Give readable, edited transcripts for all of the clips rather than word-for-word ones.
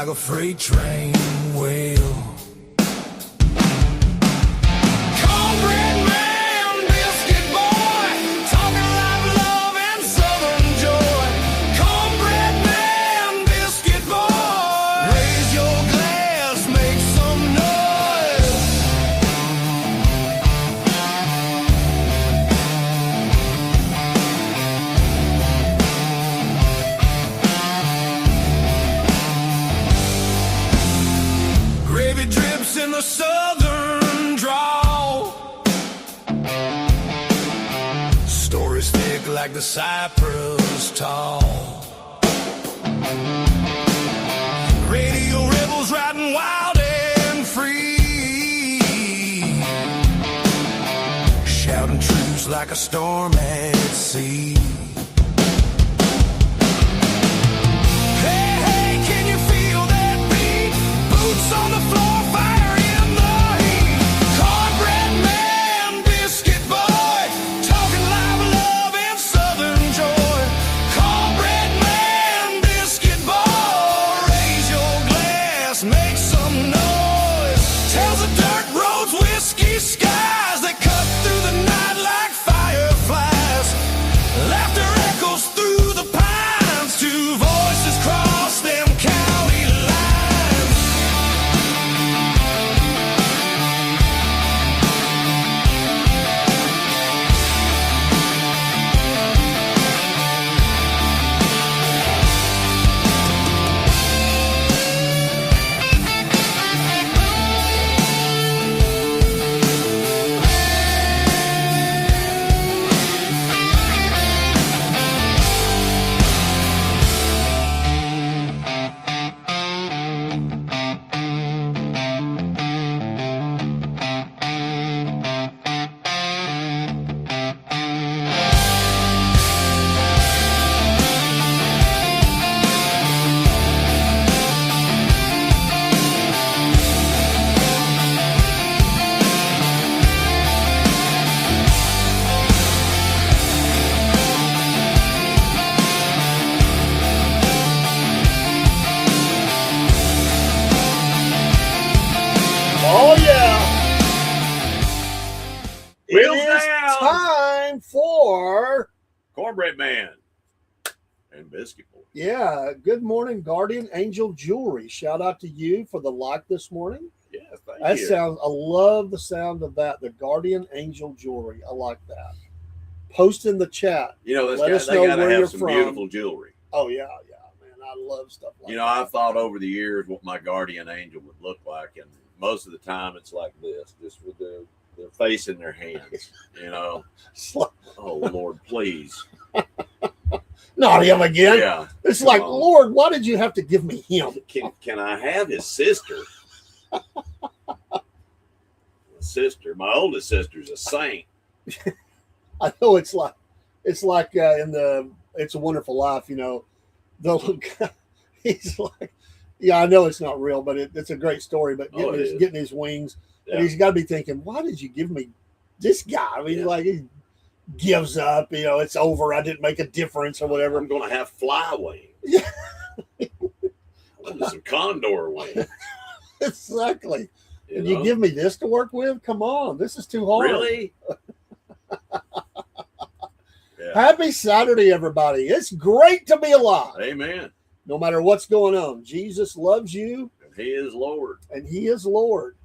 like a freight train will. Cornbread man, biscuit boy, talking live love and southern joy. Cornbread man, biscuit boy, raise your glass, make some noise. Gravy drips in the southern drawl. Stories thick like the cypress tall. Radio rebels riding wild and free, shouting truths like a storm at sea. Hey, hey, can you feel that beat? Boots on the floor, fire in the heat. Cornbread man, biscuit boy, talking live love and southern joy. Cornbread man, biscuit boy, raise your glass, make some noise. Tells the dirt roads, whiskey skies that cut through the night like fireflies. Laughter echoes through the pines, two voices cross them county lines. Oh, yeah. Wheels It is down. time for, Cornbread man and biscuit boy. yeah, good morning, Guardian Angel Jewelry. Shout out to you for the like this morning. Yeah, thank That you. sounds, I love the sound of that. The Guardian Angel Jewelry. I like that. Post in the chat. You know, Let us they know gotta where you're have some from. beautiful jewelry. Oh, yeah, man. I love stuff like You know, that. I've thought over the years what my guardian angel would look like, and most of the time it's like this, just with their face in their hands. You know, oh Lord, please. Not him again. Yeah, It's like, Um, Lord, why did you have to give me him? can I have his sister? My oldest sister's a saint. I know it's like in the It's a Wonderful Life, you know, the little guy, he's like, yeah, I know it's not real, but it's a great story. But Oh, it is. getting his wings, Yeah. and he's got to be thinking, why did you give me this guy? I mean, Yeah. like he gives up, you know, it's over. I didn't make a difference or whatever. I'm going to have fly wings. Yeah. I wanted some condor wings. Exactly. You And you know? give me this to work with? Come on, this is too hard. Really? Yeah. Happy Saturday, everybody. It's great to be alive. Amen. No matter what's going on, Jesus loves you, And he is Lord. and he is Lord.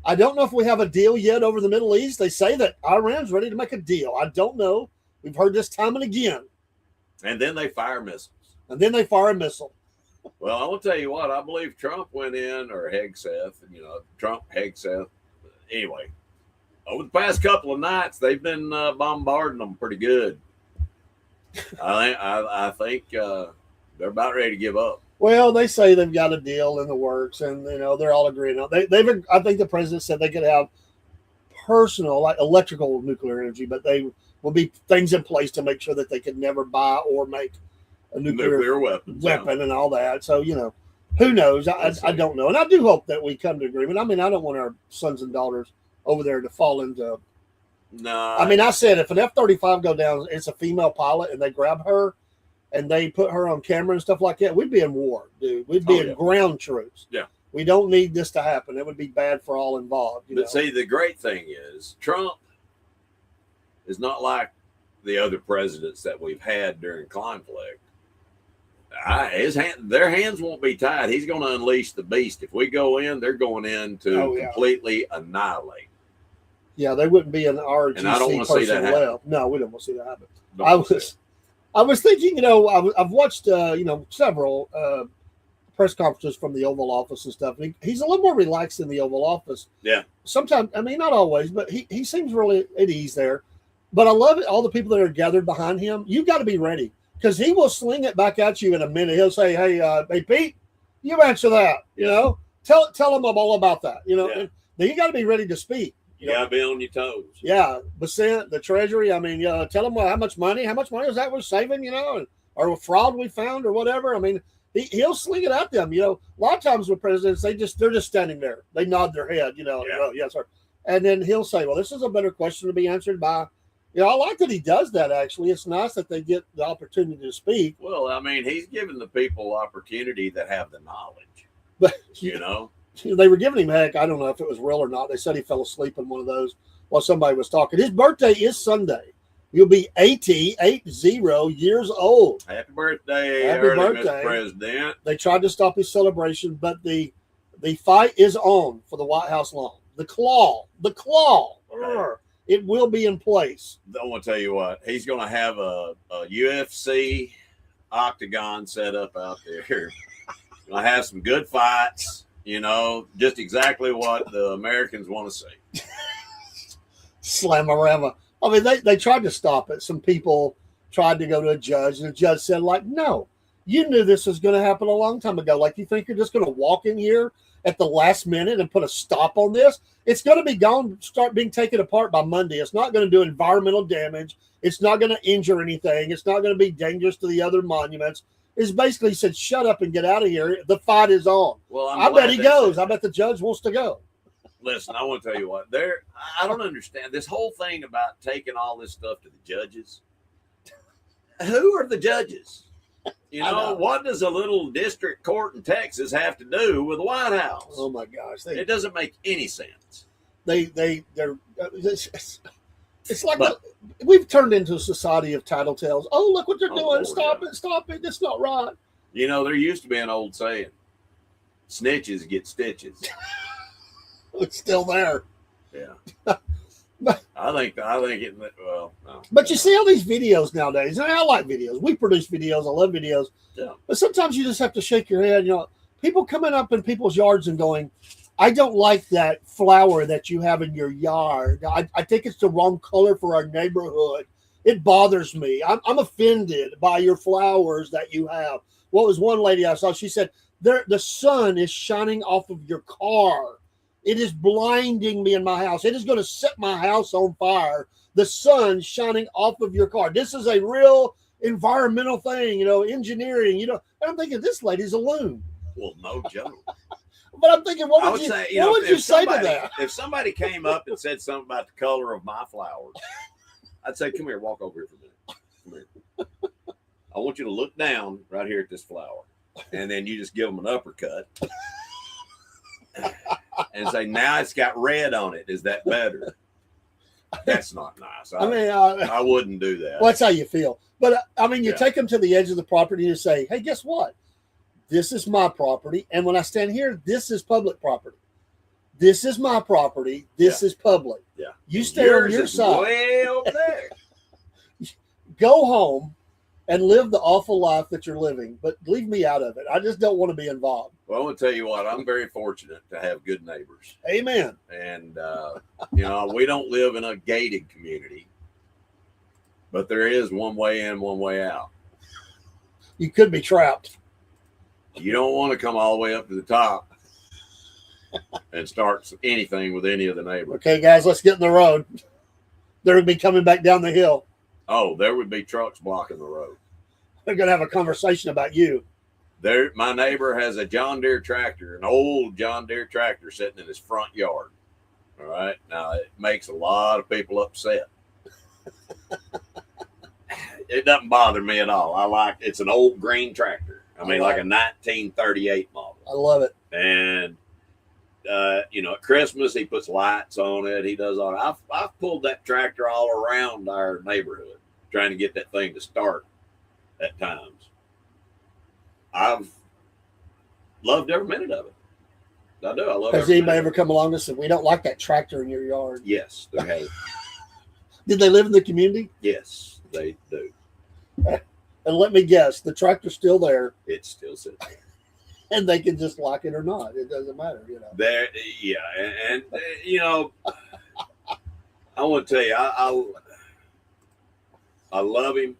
I don't know if we have a deal yet over the Middle East. They say that Iran's ready to make a deal. I don't know. We've heard this time and again. And then they fire missiles. And then they fire a missile. Well, I will tell you what, I believe Trump went in, or Hegseth, Trump, Hegseth. Anyway, over the past couple of nights, they've been bombarding them pretty good. I think they're about ready to give up. Well, they say they've got a deal in the works, and you know they're all agreeing on. They've. I think the president said they could have personal, like electrical nuclear energy, but they will be things in place to make sure that they could never buy or make a nuclear weapons, weapon and all that. So you know, who knows? I don't know, and I do hope that we come to agreement. I mean, I don't want our sons and daughters over there to fall into. No, I mean, I said if an F-35 go down, it's a female pilot, and they grab her, and they put her on camera and stuff like that, we'd be in war, dude. We'd be in ground troops. Yeah. We don't need this to happen. It would be bad for all involved. But see, the great thing is Trump is not like the other presidents that we've had during conflict. Their hands won't be tied. He's going to unleash the beast. If we go in, they're going in to completely annihilate. Yeah, they wouldn't be an RGC and I don't want to see that happen. No, we don't want to see that happen. I was thinking, I've watched, several press conferences from the Oval Office and stuff. And he's a little more relaxed in the Oval Office. Yeah. Sometimes, I mean, not always, but he seems really at ease there. But I love it. All the people that are gathered behind him, you've got to be ready because he will sling it back at you in a minute. He'll say, hey, Pete, you answer that, tell him all about that, and then you got to be ready to speak. You got to be on your toes. Yeah. the Treasury. I mean, tell them how much money is that we're saving, or fraud we found or whatever. I mean, he'll sling it at them. A lot of times with presidents, they're just standing there. They nod their head, yes, sir. And then he'll say, well, this is a better question to be answered by. I like that he does that, actually. It's nice that they get the opportunity to speak. Well, I mean, he's giving the people opportunity that have the knowledge, but, They were giving him heck. I don't know if it was real or not. They said he fell asleep in one of those while somebody was talking. His birthday is Sunday. He'll be 80 years old. Happy birthday, Mr. President. They tried to stop his celebration, but the fight is on for the White House lawn. The claw. It will be in place. I want to tell you what. He's going to have a UFC octagon set up out there. Going to have some good fights. Just exactly what the Americans want to see. Slamorama. I mean, they tried to stop it. Some people tried to go to a judge, and the judge said, no, you knew this was going to happen a long time ago. You think you're just going to walk in here at the last minute and put a stop on this? It's going to be gone, start being taken apart by Monday. It's not going to do environmental damage. It's not going to injure anything. It's not going to be dangerous to the other monuments. It's basically said, shut up and get out of here. The fight is on. Well, I bet he goes. I bet the judge wants to go. Listen, I want to tell you what. I don't understand this whole thing about taking all this stuff to the judges. Who are the judges? What does a little district court in Texas have to do with the White House? Oh my gosh, it doesn't make any sense. It's like we've turned into a society of tattletales. Oh, look what they're doing! Lord, stop it! That's not right. There used to be an old saying: "Snitches get stitches." It's still there. Yeah. I think it. Well, no. But you see all these videos nowadays, and I like videos. We produce videos. I love videos. Yeah. But sometimes you just have to shake your head. People coming up in people's yards and going, I don't like that flower that you have in your yard. I think it's the wrong color for our neighborhood. It bothers me. I'm offended by your flowers that you have. What was one lady I saw? She said, the sun is shining off of your car. It is blinding me in my house. It is going to set my house on fire. The sun shining off of your car. This is a real environmental thing, engineering, And I'm thinking, this lady's a loon. Well, no joke. But I'm thinking, what would you say to that? If somebody came up and said something about the color of my flowers, I'd say, come here, walk over here for a minute. Come here. I want you to look down right here at this flower. And then you just give them an uppercut. And say, now it's got red on it. Is that better? That's not nice. I wouldn't do that. Well, that's how you feel. But, you take them to the edge of the property and you say, hey, guess what? This is my property. And when I stand here, this is public property. This is my property. This is public. Yeah. You stay on your side. Way over there. Go home and live the awful life that you're living, but leave me out of it. I just don't want to be involved. Well, I want to tell you what, I'm very fortunate to have good neighbors. Amen. And, we don't live in a gated community, but there is one way in, one way out. You could be trapped. You don't want to come all the way up to the top and start anything with any of the neighbors. Okay, guys, let's get in the road. They're going to be coming back down the hill. Oh, there would be trucks blocking the road. They're going to have a conversation about you. My neighbor has a John Deere tractor, an old John Deere tractor sitting in his front yard. All right. Now, it makes a lot of people upset. it doesn't bother me at all. I like it's an old green tractor. I mean, like a 1938 model. I love it. And at Christmas he puts lights on it. He does all. I've pulled that tractor all around our neighborhood trying to get that thing to start. At times, I've loved every minute of it. I do. I love. Has anybody ever come along and said, "We don't like that tractor in your yard"? Yes, there has. Did they live in the community? Yes, they do. And let me guess, the tractor's still there. It's still sitting there. And they can just like it or not. It doesn't matter, There, yeah, and I want to tell you, I love him.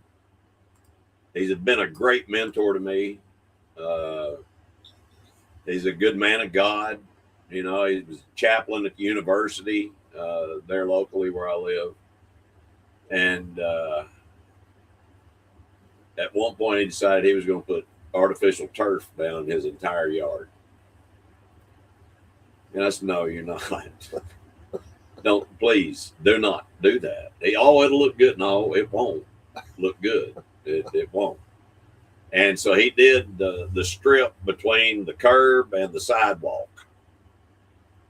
He's been a great mentor to me. He's a good man of God. He was a chaplain at the university there locally where I live. And at one point he decided he was going to put artificial turf down his entire yard. And I said, no, you're not. Please do not do that. It'll look good. No, it won't look good. It won't. And so he did the strip between the curb and the sidewalk.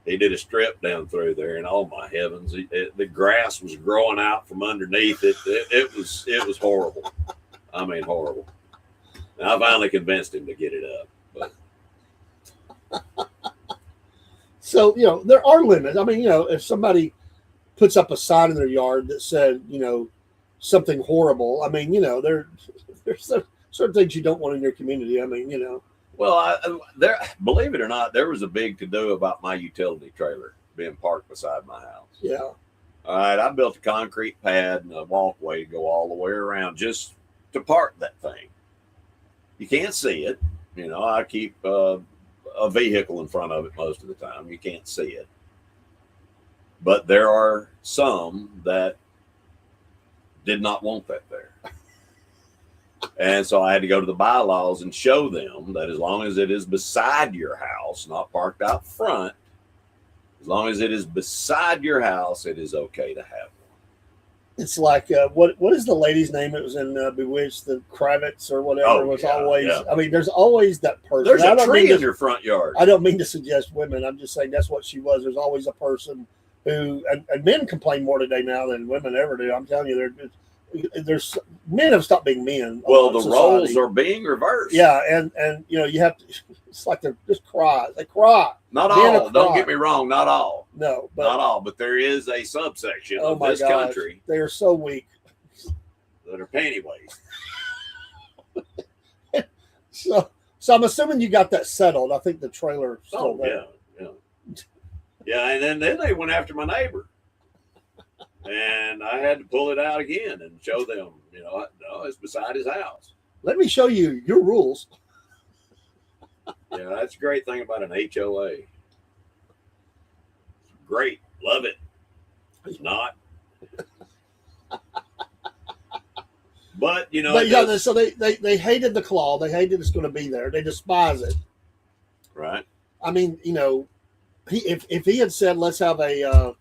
He did a strip down through there, and oh my heavens, the grass was growing out from underneath it. It was horrible. I mean, horrible. And I finally convinced him to get it up. But. So, there are limits. I mean, if somebody puts up a sign in their yard that said, something horrible, I mean, there's certain things you don't want in your community. I mean, Well, believe it or not, there was a big to-do about my utility trailer being parked beside my house. Yeah. All right, I built a concrete pad and a walkway to go all the way around just to park that thing. You can't see it. I keep a vehicle in front of it most of the time. You can't see it. But there are some that did not want that there. And so I had to go to the bylaws and show them that as long as it is beside your house, not parked out front, as long as it is beside your house, it is okay to have one. It's like, what is the lady's name? It was in Bewitched, the Kravitz or whatever. Always. Yeah. I mean, there's always that person. There's a tree in your front yard. I don't mean to suggest women. I'm just saying that's what she was. There's always a person who, and men complain more today now than women ever do. I'm telling you, there's men have stopped being men. Well, the roles are being reversed. Yeah, and you have to. It's like they're just cry. They cry. Not all. Don't get me wrong. Not all. No, not all. But there is a subsection of this country. They are so weak. That are panty waist. So I'm assuming you got that settled. I think the trailer still there. Yeah, and then they went after my neighbor. And I had to pull it out again and show them, no, it's beside his house. Let me show you your rules. Yeah, that's a great thing about an HOA. It's great. Love it. It's not. But, so they hated the claw. They hated it's going to be there. They despise it. Right. I mean, if he had said, let's have a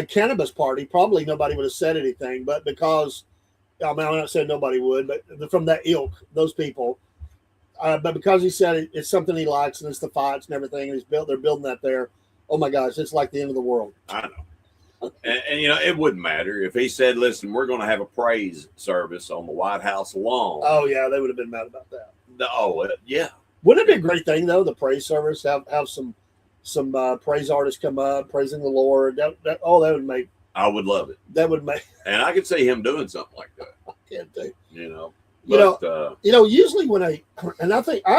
cannabis party, probably nobody would have said anything. But because, I'm not saying nobody would, but from that ilk, those people. But because he said it's something he likes and it's the fights and everything, and they're building that there. Oh my gosh, it's like the end of the world. I know. and it wouldn't matter if he said, listen, we're going to have a praise service on the White House lawn. Oh yeah, they would have been mad about that. Yeah. Wouldn't it be a great thing though, the praise service, have some praise artists come up praising the Lord? That would make. I would love it. That would make. And I could see him doing something like that. I can't do. Usually when I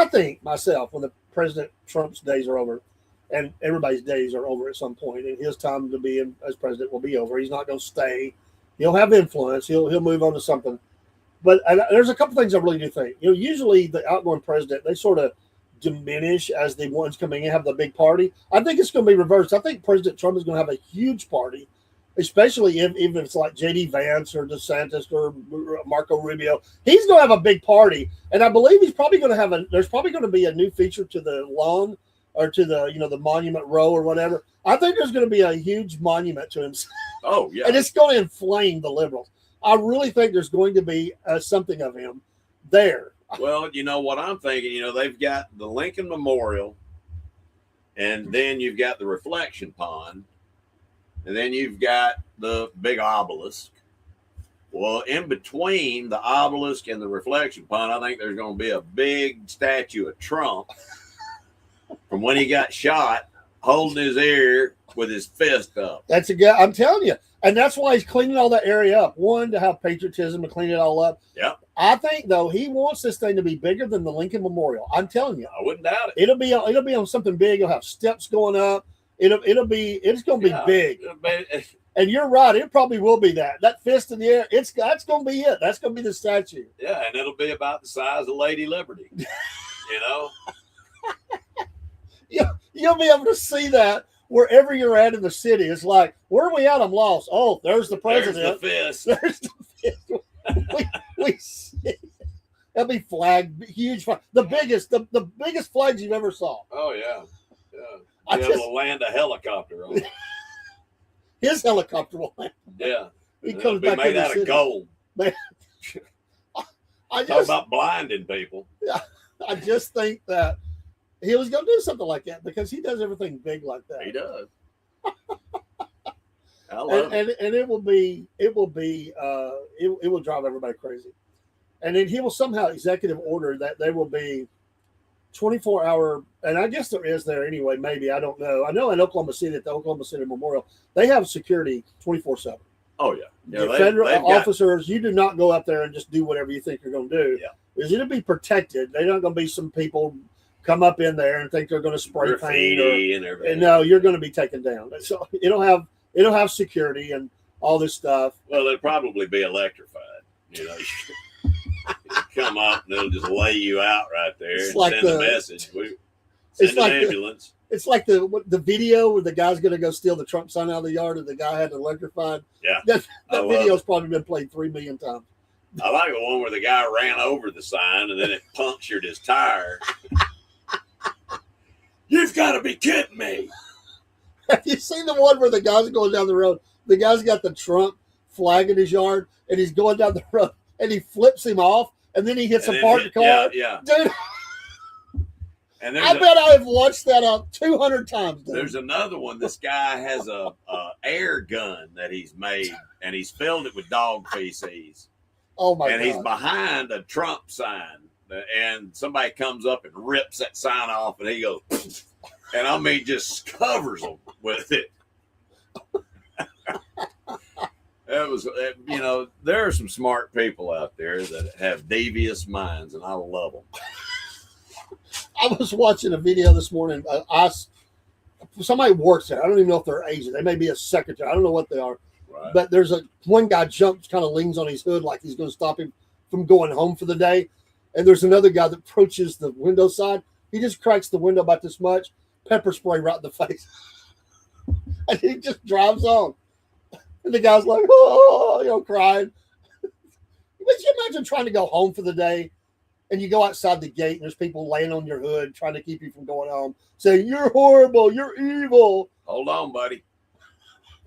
think myself, when the President Trump's days are over, and everybody's days are over at some point, and his time to be as president will be over. He's not going to stay. He'll have influence. He'll move on to something. But there's a couple things I really do think. Usually the outgoing president, they sort of diminish as the ones coming in have the big party. I think it's going to be reversed. I think President Trump is going to have a huge party, especially if it's like J.D. Vance or DeSantis or Marco Rubio. He's going to have a big party, and I believe he's probably going to there's probably going to be a new feature to the lawn or to the the Monument Row or whatever. I think there's going to be a huge monument to him. Oh yeah, and it's going to inflame the liberals. I really think there's going to be something of him there. Well, you know what I'm thinking. You know, they've got the Lincoln Memorial, and then you've got the reflection pond, and then you've got the big obelisk. Well, in between the obelisk and the reflection pond, I think there's going to be a big statue of Trump from when he got shot, holding his ear with his fist up. That's a guy. I'm telling you. And that's why he's cleaning all that area up. One, to have patriotism, to clean it all up. Yep. I think, though, he wants this thing to be bigger than the Lincoln Memorial. I'm telling you. I wouldn't doubt it. It'll be on something big. You'll have steps going up. It's going to be big. And you're right. It probably will be that. That fist in the air, that's going to be it. That's going to be the statue. Yeah, and it'll be about the size of Lady Liberty. You know? You'll be able to see that wherever you're at in the city. It's like, where are we at? I'm lost. Oh, there's the president. There's the fist. There's the fist. we see. That'll be flag, huge flag. The biggest flags you've ever saw. Oh, yeah. Yeah. Be able to land a helicopter on it. His helicopter will land. Yeah. He comes back made in the out city. of gold. Man, Talk about blinding people. I just think that he was going to do something like that because he does everything big like that. He does. I love it. And it will drive everybody crazy. And then he will somehow executive order that there will be 24-hour, and I guess there is there anyway, maybe, I don't know. I know in Oklahoma City, at the Oklahoma City Memorial, they have security 24/7. Oh, yeah. The federal officers, you do not go up there and just do whatever you think you're going to do. Yeah. Because it'll be protected. They're not going to be some people come up in there and think they're going to spray paint and everything. And no, you're going to be taken down. So it'll have security and all this stuff. Well, it'll probably be electrified. You know, come up and it'll just lay you out right there and send a message. Send an ambulance. It's like the video where the guy's going to go steal the Trump sign out of the yard and the guy had it electrified. Yeah. That video's probably been played 3 million times. I like the one where the guy ran over the sign and then it punctured his tire. You've got to be kidding me. Have you seen the one where the guy's going down the road? The guy's got the Trump flag in his yard and he's going down the road and he flips him off and then he hits a parked car. Yeah. Dude. And I bet I have watched that 200 times. Dude. There's another one. This guy has a air gun that he's made, and he's filled it with dog feces. Oh my God! And he's behind a Trump sign, and somebody comes up and rips that sign off, and he goes, and I mean, just covers them with it. That was, you know, there are some smart people out there that have devious minds, and I love them. I was watching a video this morning. Somebody works there. I don't even know if they're agent. They may be a secretary. I don't know what they are. Right. But there's one guy jumps, kind of leans on his hood like he's going to stop him from going home for the day. And there's another guy that approaches the window side. He just cracks the window about this much, pepper spray right in the face. And he just drives on. And the guy's like, oh, crying. But you imagine trying to go home for the day? And you go outside the gate and there's people laying on your hood trying to keep you from going home, saying, you're horrible, you're evil. Hold on, buddy.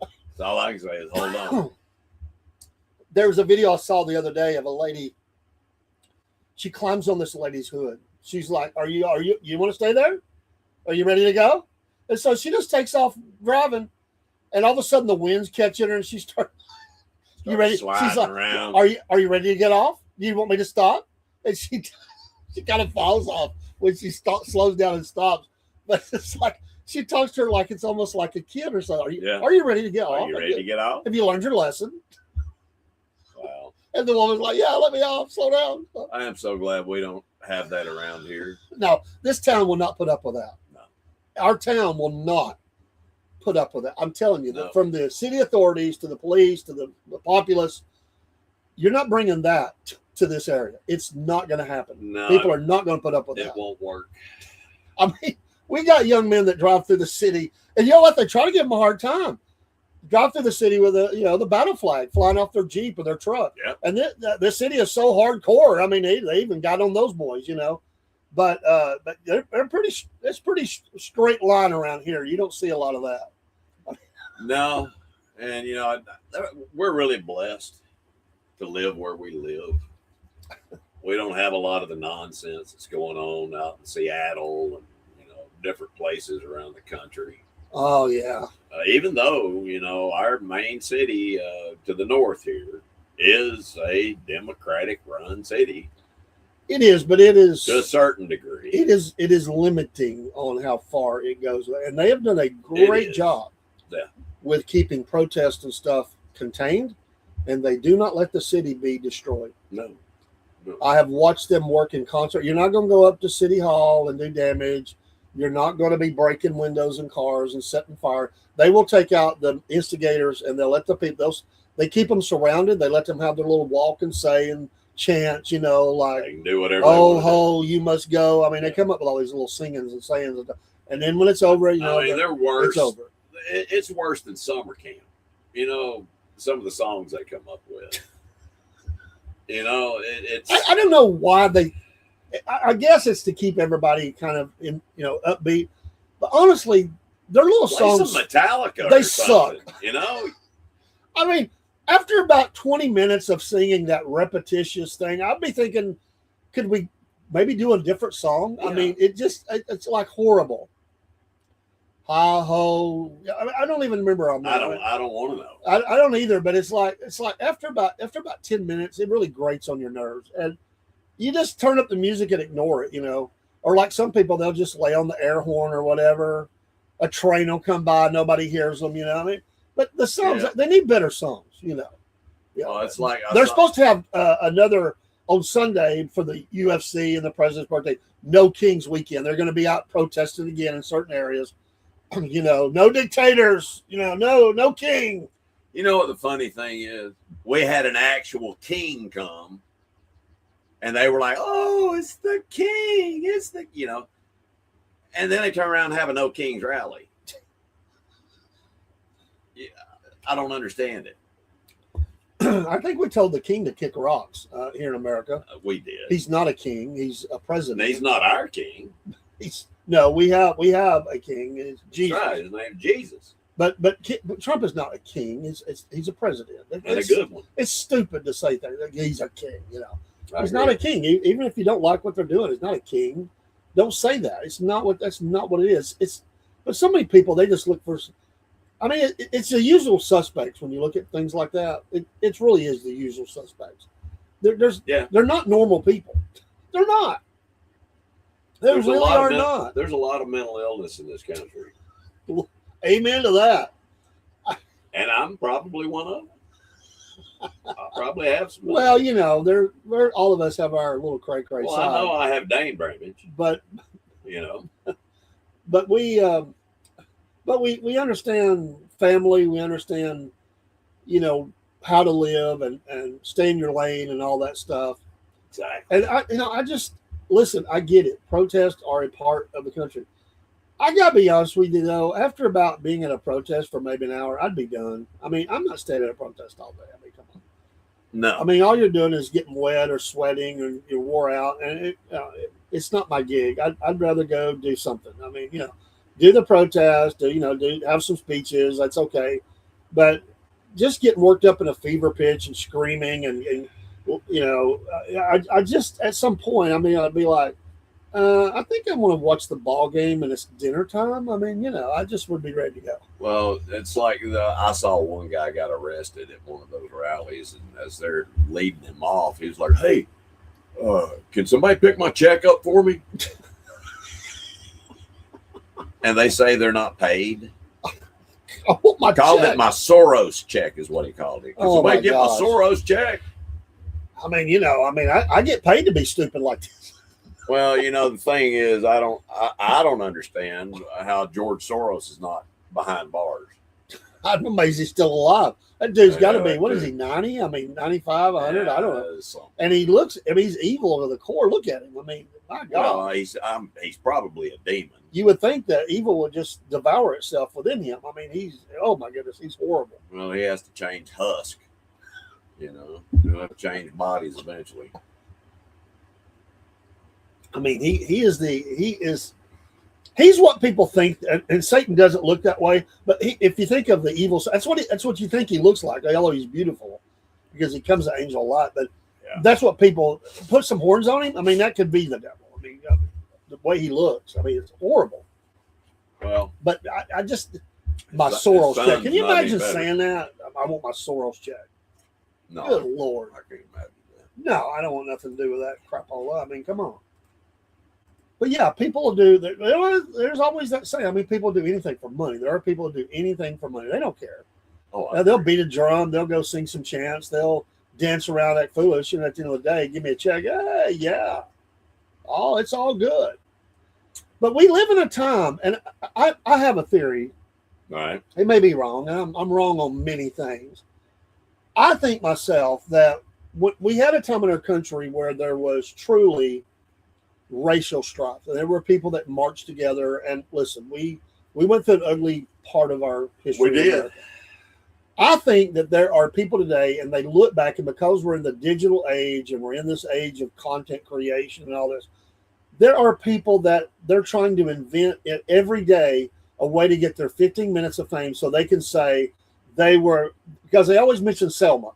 That's all I can say is hold on. There was a video I saw the other day of a lady. She climbs on this lady's hood. She's like, you want to stay there? Are you ready to go? And so she just takes off driving. And all of a sudden the wind's catching her and she starts, you ready? She's like, around. Are you ready to get off? Do you want me to stop? And she kind of falls off when she slows down and stops. But it's like she talks to her like it's almost like a kid or something. Are you ready to get off? Are you ready to get off? Have you learned your lesson? Wow. And the woman's like, yeah, let me off. Slow down. I am so glad we don't have that around here. No, this town will not put up with that. No. Our town will not put up with that. I'm telling you, that from the city authorities to the police to the populace, you're not bringing that to this area. It's not going to happen. No, people are not going to put up with that. It won't work. I mean, we got young men that drive through the city, and you know what? They try to give them a hard time. Drive through the city with the battle flag flying off their Jeep or their truck. Yep. And the city is so hardcore. I mean, they even got on those boys, But they're pretty. It's pretty straight line around here. You don't see a lot of that. No, and we're really blessed. to live where we live. We don't have a lot of the nonsense that's going on out in Seattle and different places around the country. Oh yeah. Even though our main city to the north here is a Democratic-run city. It is, but it is to a certain degree. It is limiting on how far it goes, and they have done a great job with keeping protests and stuff contained, and they do not let the city be destroyed. No. I have watched them work in concert. You're not going to go up to City Hall and do damage. You're not going to be breaking windows and cars and setting fire. They will take out the instigators, and they'll let the people. They keep them surrounded. They let them have their little walk and say and chants, like, they can do whatever. Oh, ho, you must go. I mean, they come up with all these little singings and sayings, and then when it's over, they're worse. It's over. It's worse than summer camp. Some of the songs they come up with. It's. I don't know why they. I guess it's to keep everybody kind of in, upbeat. But honestly, their little songs. Some Metallica. They suck. I mean, after about 20 minutes of singing that repetitious thing, I'd be thinking, could we maybe do a different song? Yeah. I mean, it's like horrible. Ha ho! I don't even remember. I don't want to know. I don't either. But it's like after about 10 minutes, it really grates on your nerves, and you just turn up the music and ignore it, Or like some people, they'll just lay on the air horn or whatever. A train will come by, nobody hears them, I mean, but the songs they need better songs, It's like they're supposed to have another on Sunday for the UFC and the president's birthday. No Kings weekend. They're going to be out protesting again in certain areas. No dictators. No king. You know what the funny thing is? We had an actual king come, and they were like, "Oh, it's the king! It's the And then they turn around and have a No Kings rally. Yeah, I don't understand it. I think we told the king to kick rocks here in America. We did. He's not a king. He's a president. And he's not our king. We have a king. It's Jesus. That's right. His name's Jesus. But Trump is not a king. He's a president. And a good one. It's stupid to say that he's a king. He's not a king. Even if you don't like what they're doing, he's not a king. Don't say that. That's not what it is. But so many people, they just look for. I mean, it's the usual suspects when you look at things like that. It really is the usual suspects. They're not normal people. They're not. They really are not. There's a lot of mental illness in this country. Amen to that. And I'm probably one of them. I probably have some. Well, they're all of us have our little cray side. I know I have Dane Bramage, but but we understand family. We understand, how to live and stay in your lane and all that stuff. Exactly. And I just listen. I get it. Protests are a part of the country. I gotta be honest with you though. After about being at a protest for maybe an hour, I'd be done. I mean, I'm not staying at a protest all day. I mean, come on. No. I mean, all you're doing is getting wet or sweating, and you're wore out, and it's not my gig. I'd rather go do something. I mean, do the protest, do have some speeches. That's okay, but just getting worked up in a fever pitch and screaming and I just at some point, I mean, I'd be like, I think I want to watch the ball game and it's dinner time. I mean, I just would be ready to go. Well, it's like I saw one guy got arrested at one of those rallies, and as they're leading him off, he was like, "Hey, can somebody pick my check up for me?" And they say they're not paid. I want my called check. It my Soros check is what he called it. Can somebody get my Soros check? I mean, I get paid to be stupid like this. Well, the thing is, I don't understand how George Soros is not behind bars. I'm amazed he's still alive. That dude's got to be, what is he, 90? I mean, 95, 100? I don't know. And he looks, he's evil to the core. Look at him. I mean, my God. Well, he's probably a demon. You would think that evil would just devour itself within him. I mean, oh my goodness, he's horrible. Well, he has to change husk. He'll have to change bodies eventually. I mean, he's what people think, and Satan doesn't look that way. But if you think of the evil, that's what you think he looks like. Although he's beautiful, because he comes an angel a lot. But Yeah. that's what people put some horns on him. I mean, that could be the devil. I mean, the way he looks. I mean, it's horrible. Well, But I just my his Soros son's check. Can you not any imagine better. saying that? I want my Soros check. no, Good Lord. I can't imagine that. No, I don't want nothing to do with that crapola. I mean, come on. But yeah, people do. There's always that saying. I mean, people do anything for money. There are people who do anything for money. They don't care. Oh, Now, they'll beat a drum. They'll go sing some chants. They'll dance around act foolish. And at the end of the day, give me a check. Hey, yeah. Oh, it's all good. But we live in a time, and I have a theory. all right. It may be wrong. And I'm wrong on many things. I think myself that we had a time in our country where there was truly racial strife. And there were people that marched together. And listen, we went through an ugly part of our history. We did. I think that there are people today, and they look back, and because we're in the digital age and we're in this age of content creation and all this, there are people that they're trying to invent it every day a way to get their 15 minutes of fame so they can say they were, because they always mention Selma.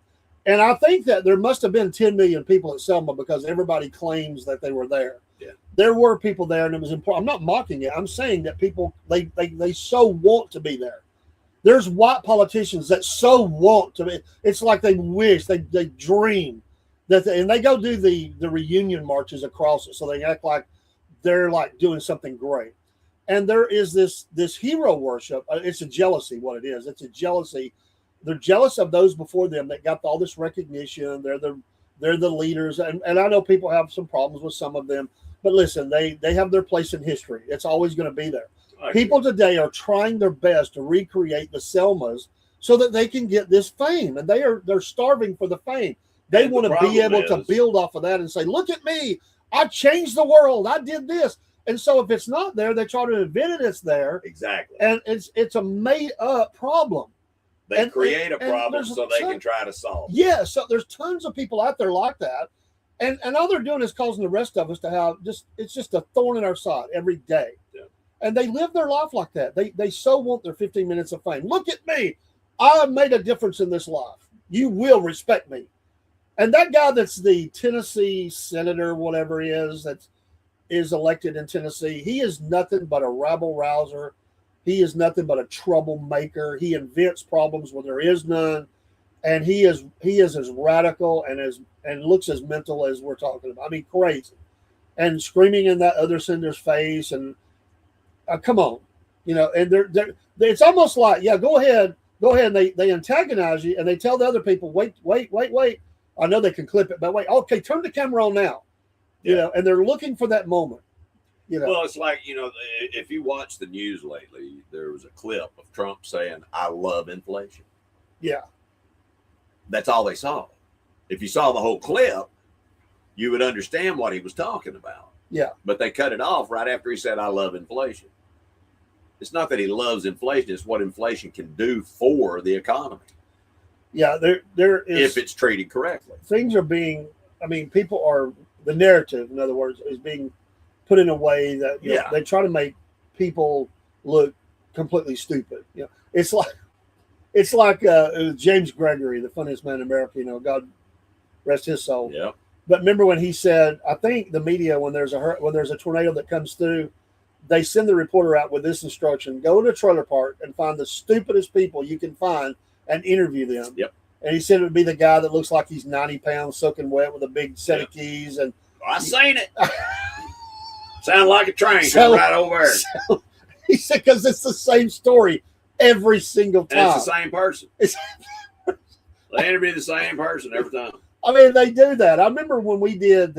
And I think that there must have been 10 million people at Selma because everybody claims that they were there. Yeah. There were people there, and it was important. I'm not mocking it. I'm saying that people, they so want to be there. There's white politicians that so want to be. It's like they wish, they dream that, and they go do the reunion marches across it, so they act like they're like doing something great. And there is this hero worship. It's a jealousy. What it is, it's a jealousy. They're jealous of those before them that got all this recognition. They're the leaders, and I know people have some problems with some of them. But listen, they have their place in history. It's always going to be there. People today are trying their best to recreate the Selmas so that they can get this fame, and they're starving for the fame. They And want the to be able problem to is- build off of that and say, "Look at me! I changed the world. I did this." And so, if it's not there, they try to invent it. It's there, Exactly. and it's a made up problem. They and- create a and problem there's so they some- can try to solve it. Yeah, so there's tons of people out there like that, and all they're doing is causing the rest of us to have it's just a thorn in our side every day. Yeah. And they live their life like that. They so want their 15 minutes of fame. Look at me. I made a difference in this life. You will respect me. And that guy that's the Tennessee senator, whatever he is, that is elected in Tennessee, he is nothing but a rabble rouser. He is nothing but a troublemaker. He invents problems where there is none. And he is as radical and looks as mental as we're talking about. I mean, crazy. And screaming in that other senator's face, and come on, and they're it's almost like, yeah, go ahead. And they antagonize you, and they tell the other people, wait. I know they can clip it, but wait, okay, turn the camera on now. Yeah. And they're looking for that moment. Well, it's like, if you watch the news lately, there was a clip of Trump saying, "I love inflation." Yeah. That's all they saw. If you saw the whole clip, you would understand what he was talking about. Yeah. But they cut it off right after he said, "I love inflation." It's not that he loves inflation, it's what inflation can do for the economy. Yeah, there is, if it's treated correctly. Things are being, people are, the narrative, in other words, is being put in a way that they try to make people look completely stupid. It's like James Gregory, the funniest man in America. God rest his soul. Yeah. But remember when he said, I think the media, when there's a tornado that comes through, they send the reporter out with this instruction: go to a trailer park and find the stupidest people you can find and interview them. Yep. And he said it would be the guy that looks like he's 90 pounds, soaking wet, with a big set of keys. And I seen it. Sound like a train coming right over there. He said, because it's the same story every single time. And it's the same person. They interview the same person every time. They do that. I remember when we did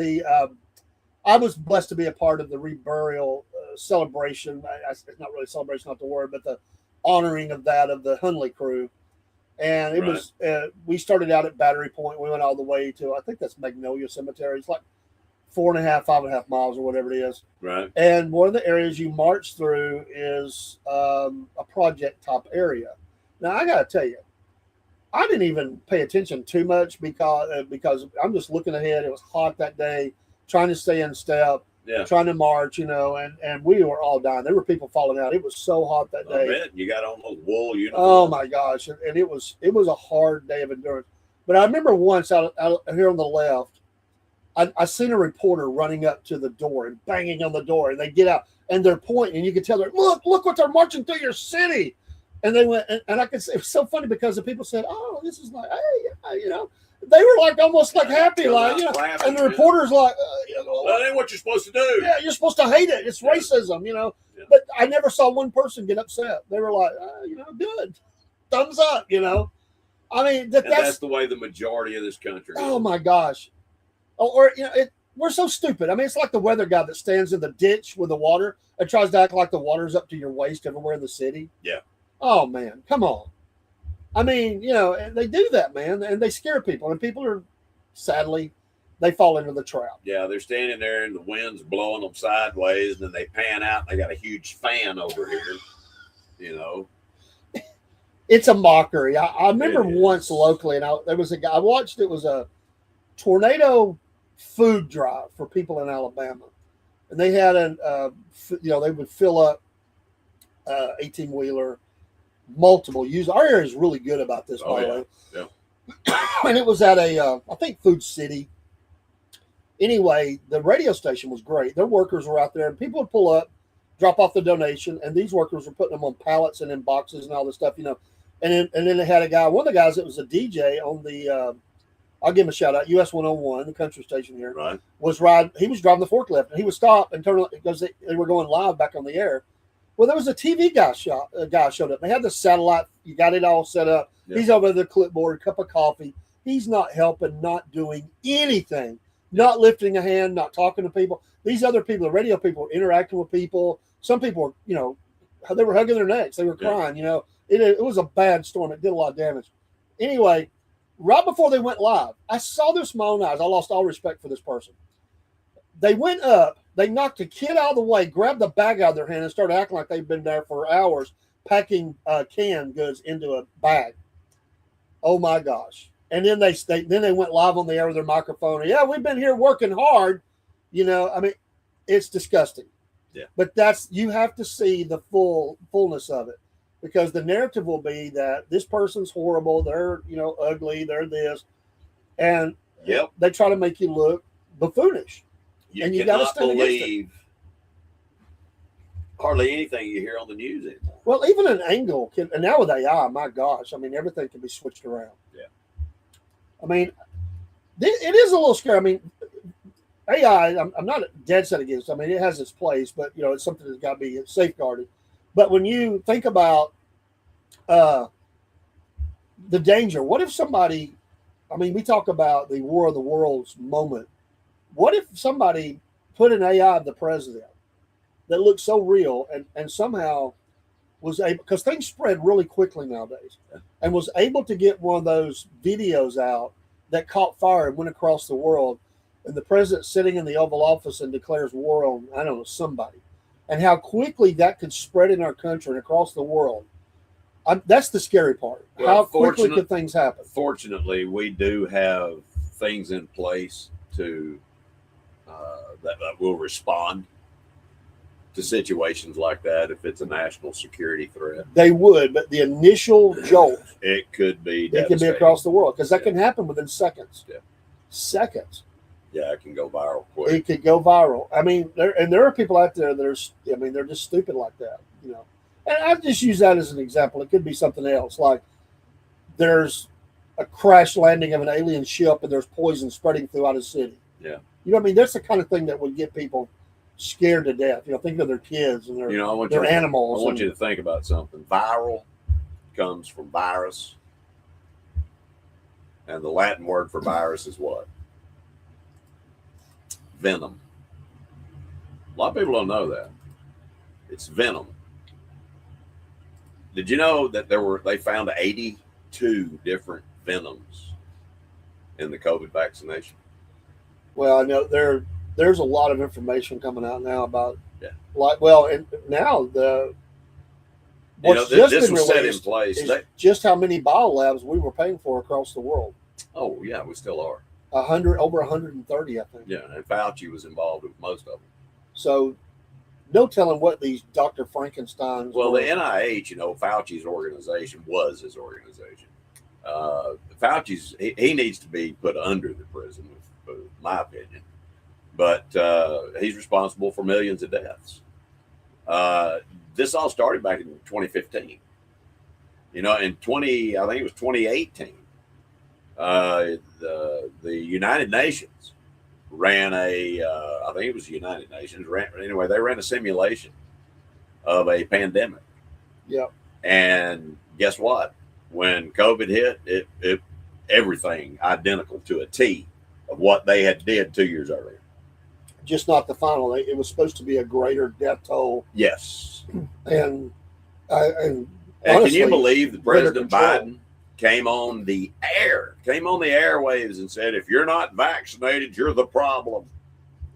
I was blessed to be a part of the reburial celebration. It's not really celebration, not the word, but the honoring of the Hunley crew. And it was, we started out at Battery Point. We went all the way to, I think that's Magnolia Cemetery. It's like 5.5 miles or whatever it is. Right. And one of the areas you march through is a project top area. Now, I got to tell you, I didn't even pay attention too much because I'm just looking ahead. It was hot that day, trying to stay in step, trying to march, and we were all dying. There were people falling out. It was so hot that day. I bet you got on those wool uniforms. Oh my gosh. And it was a hard day of endurance. But I remember once out here on the left, I seen a reporter running up to the door and banging on the door, and they get out and they're pointing, and you can tell they're look what they're marching through your city. And they went, and I could say it was so funny because the people said, "Oh, this is like, hey, yeah, you know." They were like almost like happy, like, you know. And the reporter's like, you know, "Well, that ain't what you're supposed to do." Yeah, you're supposed to hate it. It's racism, you know. Yeah. But I never saw one person get upset. They were like, you know, good, thumbs up, you know. I mean, that's the way the majority of this country is. Oh my gosh. Or you know, we're so stupid. I mean, it's like the weather guy that stands in the ditch with the water and tries to act like the water's up to your waist everywhere in the city. Yeah. Oh man, come on. I mean, you know, they do that, man, and they scare people, and people are, sadly, they fall into the trap. Yeah, they're standing there, and the wind's blowing them sideways, and then they pan out, and they got a huge fan over here, you know. It's a mockery. I remember once locally, and there was a guy I watched. It was a tornado food drive for people in Alabama, and they had you know, they would fill up 18-wheeler, multiple use. Our area is really good about this, by the way. Yeah. And it was at I think Food City. Anyway, the radio station was great. Their workers were out there, and people would pull up, drop off the donation, and these workers were putting them on pallets and in boxes and all this stuff, you know. And then they had a guy, one of the guys that was a DJ on the, I'll give him a shout out, US 101, the country station here. Right. He was driving the forklift, and he would stop and turn because they were going live back on the air. Well, there was a TV guy showed up. They had the satellite. You got it all set up. Yeah. He's over the clipboard, cup of coffee. He's not helping, not doing anything, not lifting a hand, not talking to people. These other people, the radio people, were interacting with people. Some people were, you know, they were hugging their necks. They were crying, you know. It was a bad storm. It did a lot of damage. Anyway, right before they went live, I saw this with my own eyes. I lost all respect for this person. They went up. They knocked the kid out of the way, grabbed the bag out of their hand, and started acting like they've been there for hours, packing canned goods into a bag. Oh my gosh! And then they went live on the air with their microphone. Yeah, we've been here working hard. You know, I mean, it's disgusting. Yeah. But you have to see the fullness of it, because the narrative will be that this person's horrible. They're, you know, ugly. They're this, and they try to make you look buffoonish. You cannot believe hardly anything you hear on the news anymore. Well, even an angle and now with AI, my gosh, I mean, everything can be switched around. Yeah. I mean, it is a little scary. I mean, AI, I'm not dead set against. I mean, it has its place, but, you know, it's something that's got to be safeguarded. But when you think about the danger, what if somebody, I mean, we talk about the War of the Worlds moment. What if somebody put an AI of the president that looked so real and somehow was able, because things spread really quickly nowadays, and was able to get one of those videos out that caught fire and went across the world, and the president sitting in the Oval Office and declares war on, I don't know, somebody, and how quickly that could spread in our country and across the world. That's the scary part. Well, how quickly could things happen? Fortunately, we do have things in place to that will respond to situations like that if it's a national security threat. They would, but the initial jolt, it could be across the world, because that can happen within seconds. Yeah. Seconds. Yeah, it can go viral quick. It could go viral. I mean, there are people out there that are, I mean, they're just stupid like that, you know. And I just use that as an example. It could be something else, like there's a crash landing of an alien ship and there's poison spreading throughout a city. Yeah. You know what I mean? That's the kind of thing that would get people scared to death. You know, think of their kids and their, their animals. I want you to think about something. Viral comes from virus. And the Latin word for virus is what? Venom. A lot of people don't know that. It's venom. Did you know that they found 82 different venoms in the COVID vaccination? Well, I know there's a lot of information coming out now about and now what's just been was set in released place. Is just how many biolabs we were paying for across the world. Oh yeah, we still are. Over 130, I think. Yeah, and Fauci was involved with most of them. So, no telling what these Dr. Frankensteins. Well, the NIH, Fauci's organization was his organization. Fauci's he needs to be put under the prison, in my opinion. But he's responsible for millions of deaths. This all started back in 2015. In I think it was 2018. The United Nations ran I think it was the United Nations. They ran a simulation of a pandemic. Yep. And guess what? When COVID hit, it everything identical to a T of what they had did 2 years earlier. Just not the final. It was supposed to be a greater death toll. Yes. And honestly, can you believe that President Biden came on the airwaves and said, if you're not vaccinated, you're the problem.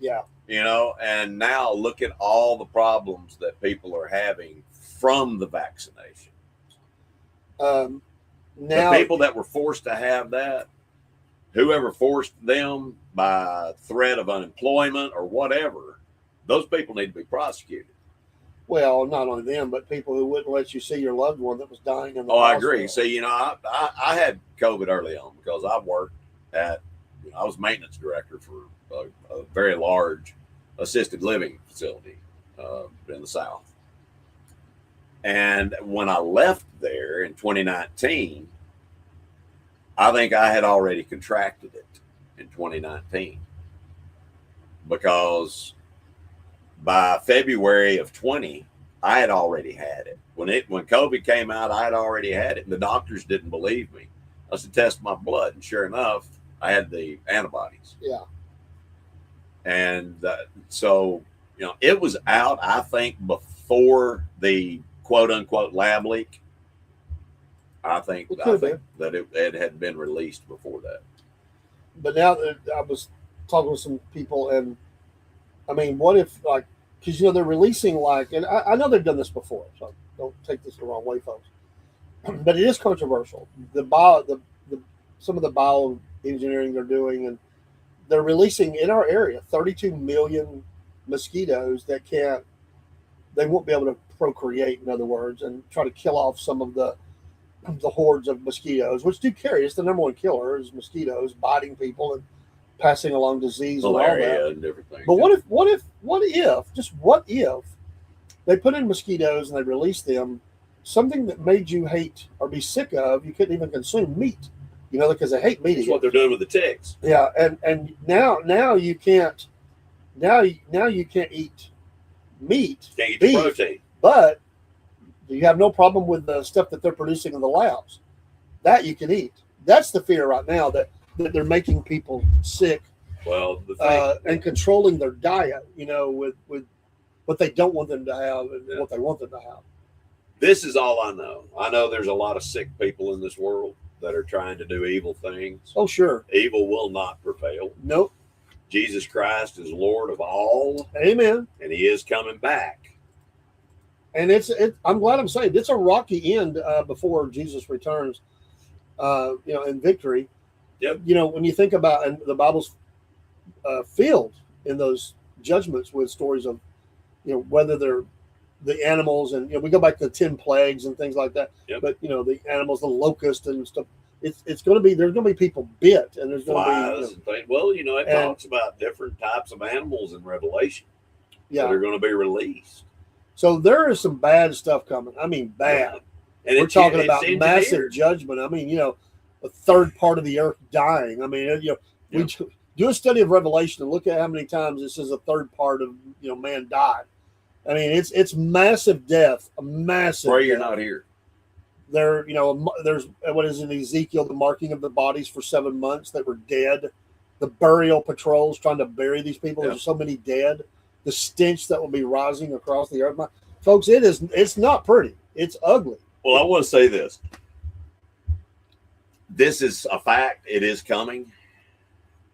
Yeah. And now look at all the problems that people are having from the vaccination. Now, the people that were forced to have that, whoever forced them by threat of unemployment or whatever, those people need to be prosecuted. Well, not only them, but people who wouldn't let you see your loved one that was dying in the hospital. I agree. See, I had COVID early on because I worked I was maintenance director for a very large assisted living facility in the South. And when I left there in 2019, I think I had already contracted it in 2019 because by February of 20, I had already had it. When COVID came out, I had already had it, and the doctors didn't believe me. I was to test my blood, and sure enough, I had the antibodies. Yeah. And so, it was out, I think, before the quote-unquote lab leak. I think that it had been released before that. But now that I was talking with some people, and I mean, what if, because they're releasing and I know they've done this before, so don't take this the wrong way, folks. But it is controversial. Some of the bioengineering they're doing, and they're releasing in our area 32 million mosquitoes that they won't be able to procreate, in other words, and try to kill off some of the hordes of mosquitoes, which do carry. It's the number one killer is mosquitoes biting people and passing along disease, malaria, and all that. And everything. But what if they put in mosquitoes and they release them, something that made you hate or be sick of, you couldn't even consume meat, because they hate meat. That's what they're doing with the ticks. Yeah, and now you can't you can't eat meat, can't eat the protein, but you have no problem with the stuff that they're producing in the labs. That you can eat. That's the fear right now, that they're making people sick. Well, the thing, and controlling their diet, with what they don't want them to have and what they want them to have. This is all I know. I know there's a lot of sick people in this world that are trying to do evil things. Oh, sure. Evil will not prevail. Nope. Jesus Christ is Lord of all. Amen. And he is coming back. And I'm glad I'm saying it's a rocky end before Jesus returns, in victory. Yep. When you think about, and the Bible's filled in those judgments with stories of, whether they're the animals, and we go back to the 10 plagues and things like that. Yep. But the animals, the locust and stuff. There's going to be people bit, and there's going to be things. Well, it talks about different types of animals in Revelation that are going to be released. So there is some bad stuff coming. I mean, bad. And we're talking about massive judgment. I mean, a third part of the earth dying. I mean, we do a study of Revelation and look at how many times it says a third part of man died. I mean, it's massive death, a massive. Pray you're not here. There's what is in Ezekiel, the marking of the bodies for 7 months that were dead, the burial patrols trying to bury these people. There's so many dead. The stench that will be rising across the earth, folks. It's not pretty. It's ugly. Well, I want to say this. This is a fact. It is coming.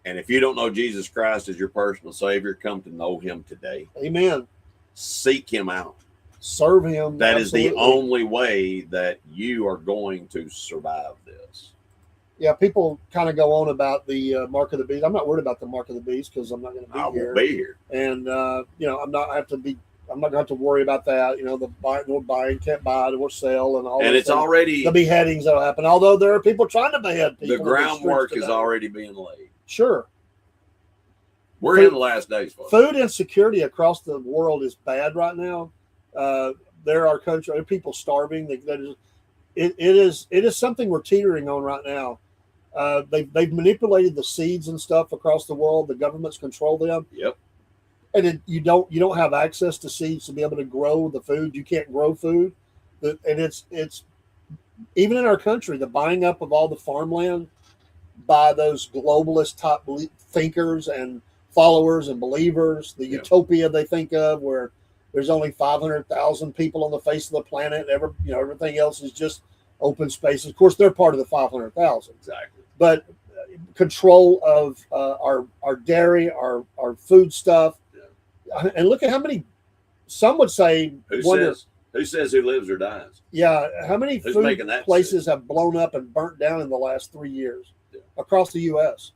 And if you don't know Jesus Christ as your personal Savior, come to know him today. Amen. Seek him out. Serve him. That Absolutely. is the only way that you are going to survive this. Yeah, people kind of go on about the mark of the beast. I'm not worried about the mark of the beast because I'm not going to be here. I won't be here. And, I have to be I'm not going to have to worry about that. You know, the buy, no buying, can't buy, or sell, and all. And those it's things. already The beheadings that'll happen. Although there are people trying to behead people. the groundwork is already being laid. Sure. We're in the last days, folks. Food insecurity across the world is bad right now. There are people starving. It is something we're teetering on right now. They've manipulated the seeds and stuff across the world. The governments control them. Yep. And you don't have access to seeds to be able to grow the food. You can't grow food. And it's even in our country, the buying up of all the farmland by those globalist top thinkers and followers and believers, the utopia they think of, where there's only 500,000 people on the face of the planet. Everything else is just open spaces. Of course, they're part of the 500,000. Exactly. But control of our dairy, our food stuff, and look at how many. Some would say, who says who lives or dies? Yeah, how many Who's food places have blown up and burnt down in the last 3 years across the U.S.?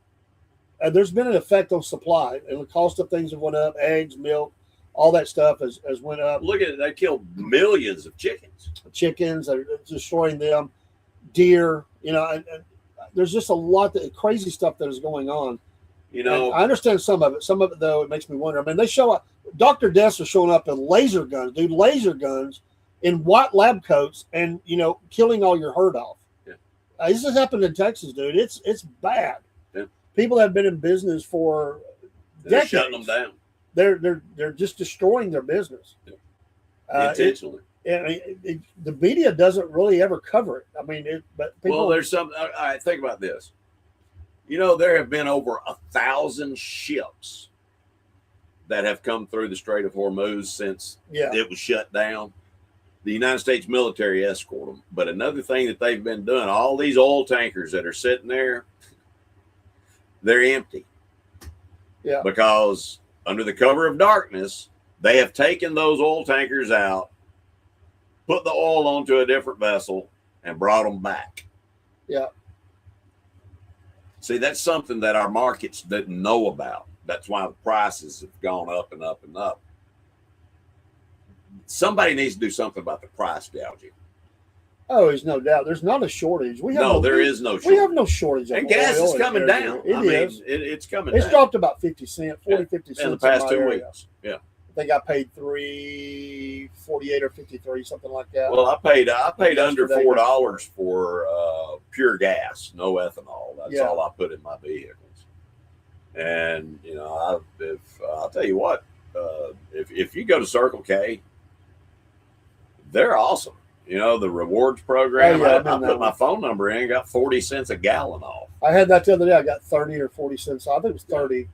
There's been an effect on supply, and the cost of things have went up. Eggs, milk, all that stuff has went up. Look at it; they killed millions of chickens. Chickens are destroying them. Deer, and there's just a lot of crazy stuff that is going on. And I understand some of it. Some of it, though, it makes me wonder. I mean, they show up. Dr. Deaths are showing up in laser guns, dude. Laser guns in white lab coats, and killing all your herd off. Yeah. This has happened in Texas, dude. It's bad. Yeah. People have been in business for decades. Shutting them down. They're just destroying their business. Yeah. Intentionally. The media doesn't really ever cover it. I mean, but people. Well, there's some. I think about this. There have been over 1,000 ships that have come through the Strait of Hormuz since it was shut down. The United States military escort them. But another thing that they've been doing, all these oil tankers that are sitting there, they're empty. Yeah. Because under the cover of darkness, they have taken those oil tankers out, put the oil onto a different vessel, and brought them back. Yeah. See, that's something that our markets didn't know about. That's why the prices have gone up and up and up. Somebody needs to do something about the price gouging. Oh, there's no doubt. There's not a shortage. There is no shortage. We have no shortage. And gas is coming down. It's coming down. It's dropped about 50 cents, 50 cents in the past 2 area. weeks. Yeah. I think I paid $3.48 or 53, something like that. Well, I paid under $4 for pure gas, no ethanol. That's all I put in my vehicles. And I'll tell you what, if you go to Circle K, they're awesome. The rewards program. I put my phone number in, got 40 cents a gallon off. I had that the other day. I got 30 or 40 cents off. I think it was 30.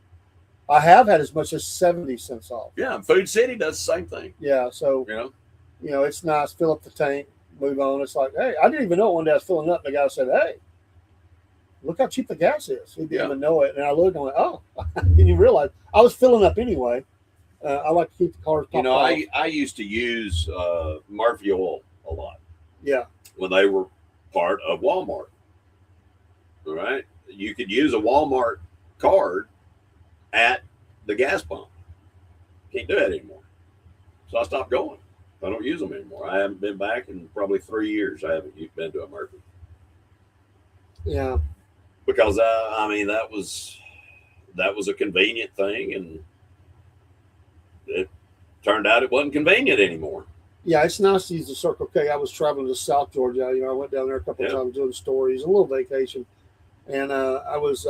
I have had as much as 70 cents off. Yeah, and Food City does the same thing. Yeah, so it's nice. Fill up the tank, move on. It's like, hey, I didn't even know it one day I was filling up. The guy said, "Hey, look how cheap the gas is." He didn't even know it, and I looked and went, "Oh," I didn't even realize I was filling up anyway. I like to keep the cars topped off. I used to use Murphy Oil a lot. Yeah, when they were part of Walmart. All right, you could use a Walmart card at the gas pump. Can't do that anymore. So I stopped going. I don't use them anymore. I haven't been back in probably 3 years. I haven't been to a Murphy. Yeah. Because that was a convenient thing, and it turned out it wasn't convenient anymore. Yeah, it's nice to use the Circle K. I was traveling to South Georgia. I went down there a couple of times doing stories, a little vacation, and I was.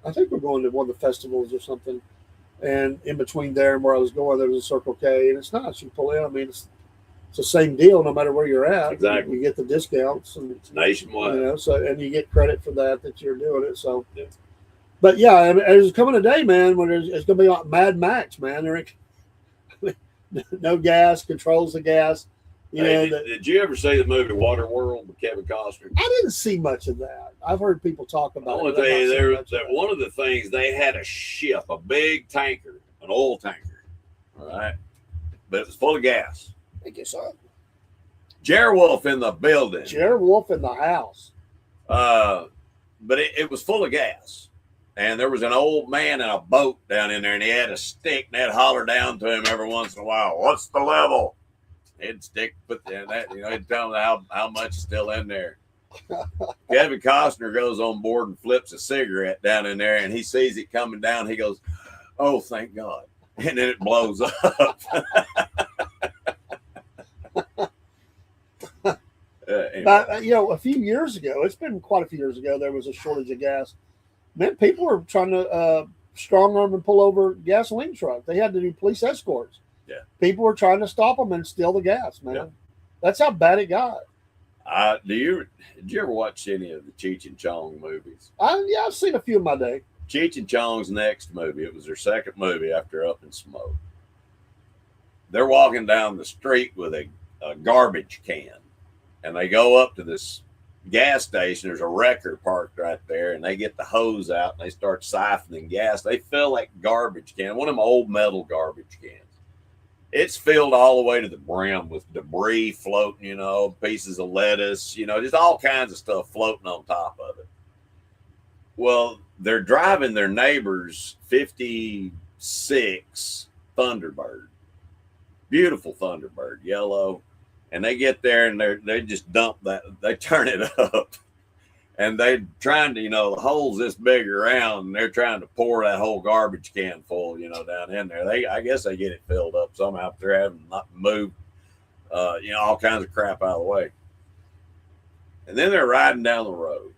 I think we're going to one of the festivals or something. And in between there and where I was going, there was a Circle K, and it's nice. You pull in. I mean, it's the same deal no matter where you're at. Exactly. You get the discounts, and it's nationwide. And you get credit for that you're doing it. So, but yeah, there's coming a day, man, when it's going to be like Mad Max, man. No gas, controls the gas. Did you ever see the movie Waterworld with Kevin Costner? I didn't see much of that. I've heard people talk about it. I want to tell you, one of the things, they had a ship, a big tanker, an oil tanker, all right? But it was full of gas. I guess so. Jerry Wolf in the building. Jerry Wolf in the house. But it was full of gas. And there was an old man in a boat down in there, and he had a stick, and they'd holler down to him every once in a while, "What's the level?" He'd stick, put that, he'd tell them how much is still in there. Kevin Costner goes on board and flips a cigarette down in there, and he sees it coming down. He goes, "Oh, thank God." And then it blows up. Anyway. But, a few years ago, it's been quite a few years ago, there was a shortage of gas. Man, people were trying to strong arm and pull over gasoline trucks. They had to do police escorts. Yeah. People were trying to stop them and steal the gas, man. Yeah. That's how bad it got. Did you ever watch any of the Cheech and Chong movies? I've seen a few in my day. Cheech and Chong's next movie, it was their second movie after Up in Smoke. They're walking down the street with a garbage can, and they go up to this gas station. There's a wrecker parked right there, and they get the hose out and they start siphoning gas. They fill that garbage can, one of them old metal garbage cans. It's filled all the way to the brim with debris floating, pieces of lettuce, just all kinds of stuff floating on top of it. Well, they're driving their neighbor's 56 Thunderbird. Beautiful Thunderbird, yellow. And they get there and they just dump that. They turn it up. And they're trying to, the hole's this big around, and they're trying to pour that whole garbage can full, down in there. I guess they get it filled up somehow. They're having to not move, all kinds of crap out of the way. And then they're riding down the road,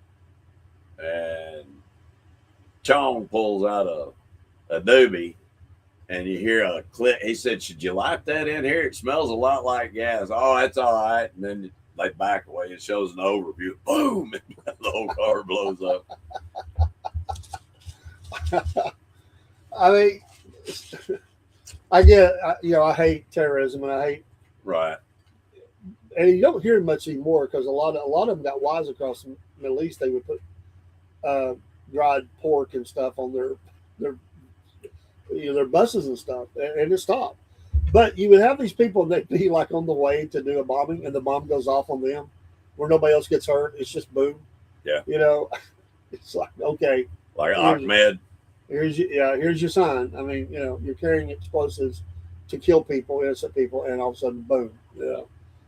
and Chong pulls out a doobie, and you hear a click. He said, "Should you light that in here? It smells a lot like gas." "Oh, that's all right." And then they back away. It shows an overview. Boom! And the whole car blows up. I mean, I get, I hate terrorism, and I hate, Right. and you don't hear much anymore because a lot of them got wise across the Middle East. They would put dried pork and stuff on their buses and stuff, and it stopped. But you would have these people that be like on the way to do a bombing, and the bomb goes off on them, where nobody else gets hurt. It's just boom. Yeah. It's like, okay, Like Ahmed. here's your sign. I mean, you're carrying explosives to kill people, innocent people, and all of a sudden, boom.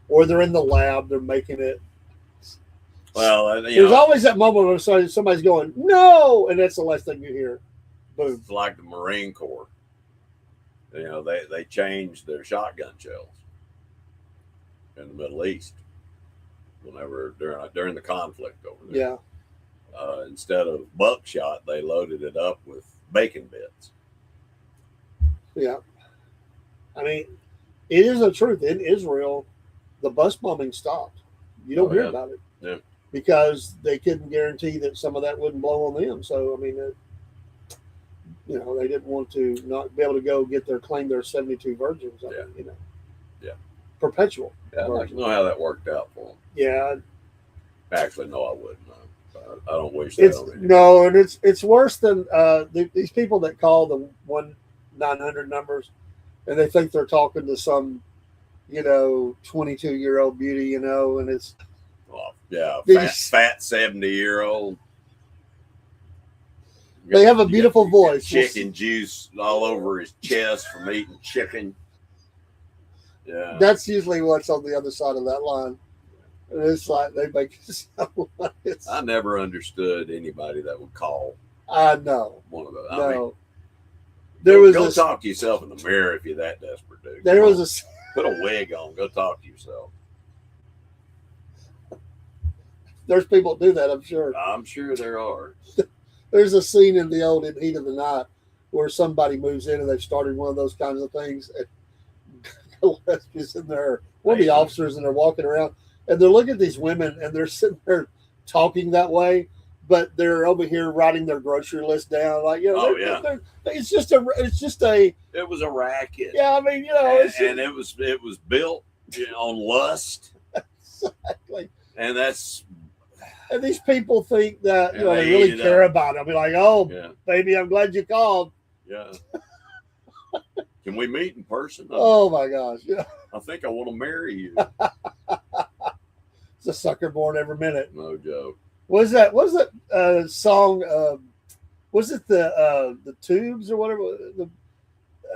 Or they're in the lab, they're making it. Well, there's always that moment where somebody's going, "No," and that's the last thing you hear. Boom. It's like the Marine Corps. They changed their shotgun shells in the Middle East whenever during the conflict over there. Yeah. Instead of buckshot, they loaded it up with bacon bits. Yeah. I mean, it is the truth. In Israel, the bus bombing stopped. You don't hear about it. Yeah. Because they couldn't guarantee that some of that wouldn't blow on them. So, I mean, they didn't want to not be able to go claim their 72 virgins. Yeah. Perpetual. Yeah, I'd like to know how that worked out for them. Yeah. Actually, no, I wouldn't. I don't wish that on anybody. No, and it's worse than these people that call the 1-900 numbers, and they think they're talking to some, 22-year-old beauty, and it's. Well, yeah, fat 70-year-old. They have a beautiful voice. Chicken juice all over his chest from eating chicken. Yeah. That's usually what's on the other side of that line. And it's like they make it sound like it's. I never understood anybody that would call. I know. One of those. No. Go talk to yourself in the mirror if you're that desperate, dude. Put a wig on. Go talk to yourself. There's people that do that, I'm sure. I'm sure there are. There's a scene in the old Heat of the Night where somebody moves in and they've started one of those kinds of things. And Gillespie's in there, one of the officers, and they're walking around and they're looking at these women and they're sitting there talking that way, but they're over here writing their grocery list down. Like, It was a racket. Yeah, I mean, it was built on lust. Exactly. And these people think that they really care about it. I'll be like, "Oh, baby, I'm glad you called." Yeah. Can we meet in person? Oh my gosh! Yeah. I think I want to marry you. It's a sucker born every minute. No joke. Was that song? Was it the tubes or whatever?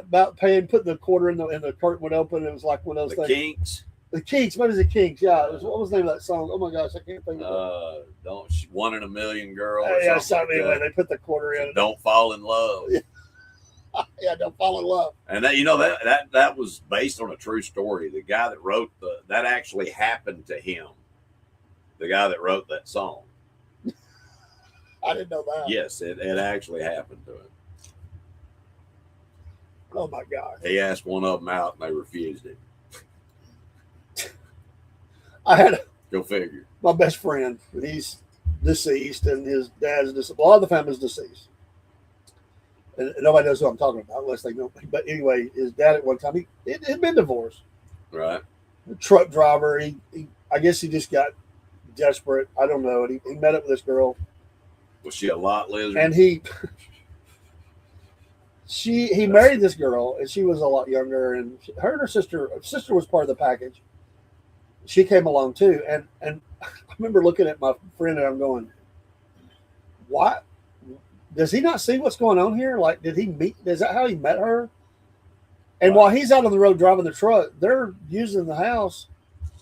About putting the quarter in the curtain would open. It was like one of those The things. Kinks. The Kinks. What is the Kinks? Yeah. What was the name of that song? Oh my gosh, I can't think of it. Don't 1 in a million girl. Or Yeah, something like anyway, that. they put the quarter in. Don't fall in love. Yeah. Yeah, don't fall in love. And that that was based on a true story. The guy that wrote that actually happened to him. The guy that wrote that song. I didn't know that. Yes, it actually happened to him. Oh my God. He asked one of them out, and they refused him. I had Go figure. my best friend. He's deceased, and his dad's deceased. Well, all the family's deceased, and nobody knows who I'm talking about unless they know me. But anyway, his dad at one time he had been divorced. Right. A truck driver. He I guess he just got desperate. I don't know. And he met up with this girl, Was she a lot lizard? and he married this girl, and she was a lot younger, and her and her sister was part of the package. She came along too, and I remember looking at my friend and I'm going, "What? Does he not see what's going on here? Like, is that how he met her?" And Right. while he's out on the road driving the truck, they're using the house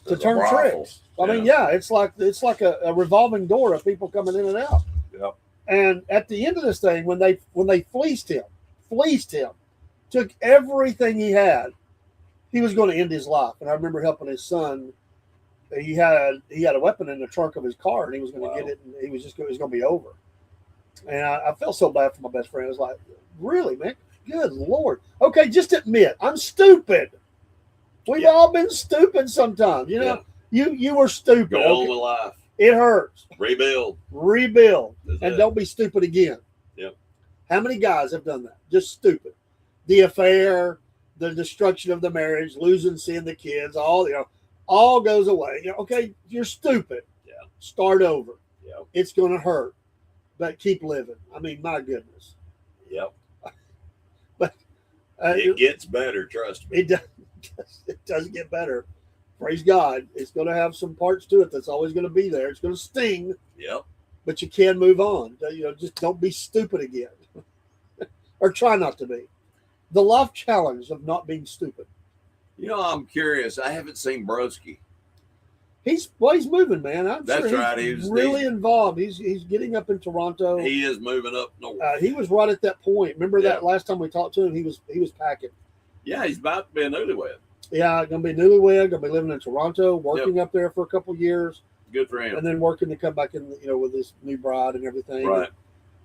to As a turn brothel. tricks. I mean, yeah, it's like a revolving door of people coming in and out. Yep. And at the end of this thing, when they fleeced him, took everything he had, he was going to end his life. And I remember helping his son. He had a weapon in the trunk of his car, and he was going to get it, and it was going to be over. And I felt so bad for my best friend. I was like, really, man? Good Lord. Okay, just admit I'm stupid. We've all been stupid sometimes. You know, you were stupid. Go on with life. It hurts. Rebuild. And it. don't be stupid again. Yep. How many guys have done that? Just stupid. The affair, the destruction of the marriage, seeing the kids, all goes away. Okay, you're stupid. Yeah. Start over. Yep. It's going to hurt, but keep living. I mean, my goodness. Yep. But It gets better, trust me. It does get better. Praise God. It's going to have some parts to it that's always going to be there. It's going to sting, Yep. but you can move on. Just don't be stupid again. Or try not to be. The life challenge of not being stupid. I'm curious. I haven't seen Broski. He's moving, man. That's sure right. He's really involved. He's getting up in Toronto. He is moving up north. He was right at that point. Remember that last time we talked to him? He was packing. Yeah, he's about to be a newlywed. Yeah, going to be newlywed. Going to be living in Toronto, working up there for a couple years, Good for him. and then working to come back in, with his new bride and everything. Right.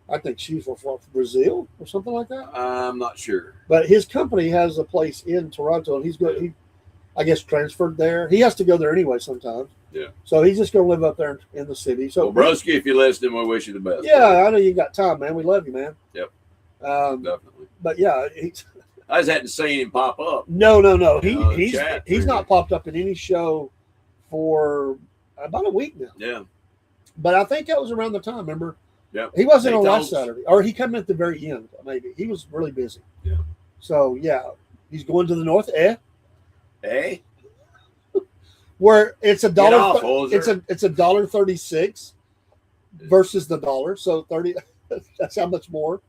I think she's from Brazil or something like that. I'm not sure. But his company has a place in Toronto, and he, I guess, transferred there. He has to go there anyway sometimes. Yeah. So he's just going to live up there in the city. So, Well, Broski, if you're listening, we wish you the best. yeah, I know you got time, man. We love you, man. Yep. Definitely. But yeah, I just hadn't seen him pop up. no. Chat He's through not popped up in any show for about a week now. Yeah. But I think that was around the time. Remember? Yep. He wasn't He on told last us. Saturday, or he came at the very end. Maybe he was really busy. Yeah. So yeah, he's going to the north. Hey. Where it's a Get off, dollar. hoser. It's $1.36 versus the dollar. So 30. That's how much more.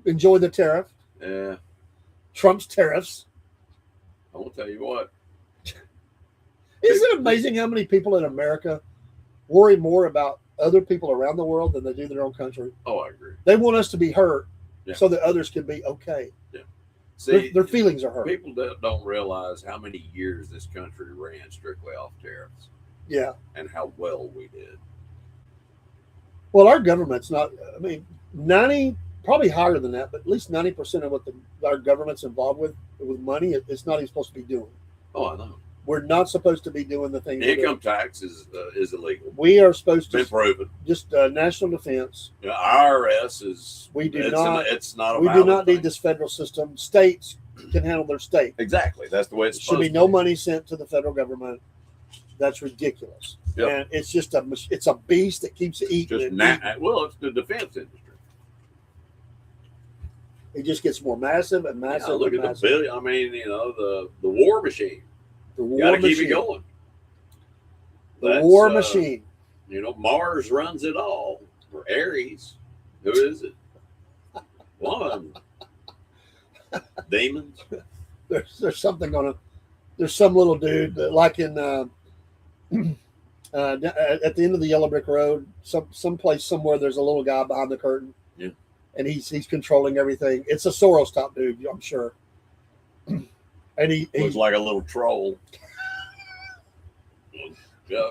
Enjoy the tariff. Yeah. Trump's tariffs. I will tell you what. Isn't it amazing how many people in America worry more about other people around the world than they do their own country? Oh, I agree. They want us to be hurt Yeah. so that others can be okay. See, Their feelings are hurt. people don't realize how many years this country ran strictly off tariffs Yeah. and how well we did. Well, our government's not. I mean, 90, probably higher than that, but at least 90% of what our government's involved with money, it's not even supposed to be doing. Oh, I know. We're not supposed to be doing the things. Income tax is illegal. We are supposed Been to proven. just national defense. IRS is. We do it's not. It's not. We do not need this federal system. States can handle their state. Exactly. That's the way it's Should supposed be to no money sent to the federal government. That's ridiculous. Yep. And it's just it's a beast that keeps eating. Just and eating. it's the defense industry. It just gets more massive and massive. Yeah, look and at massive. the billion. I mean, the war machine. The You got war to keep machine. it going. The That's, war machine. Mars runs it all, or Aries. Who is it? One of them. Demons. There's something gonna. There's some little dude that, like in at the end of the Yellow Brick Road, someplace somewhere. There's a little guy behind the curtain. Yeah. And he's controlling everything. It's a Soros top dude, I'm sure. And he Looks like a little troll. Yeah.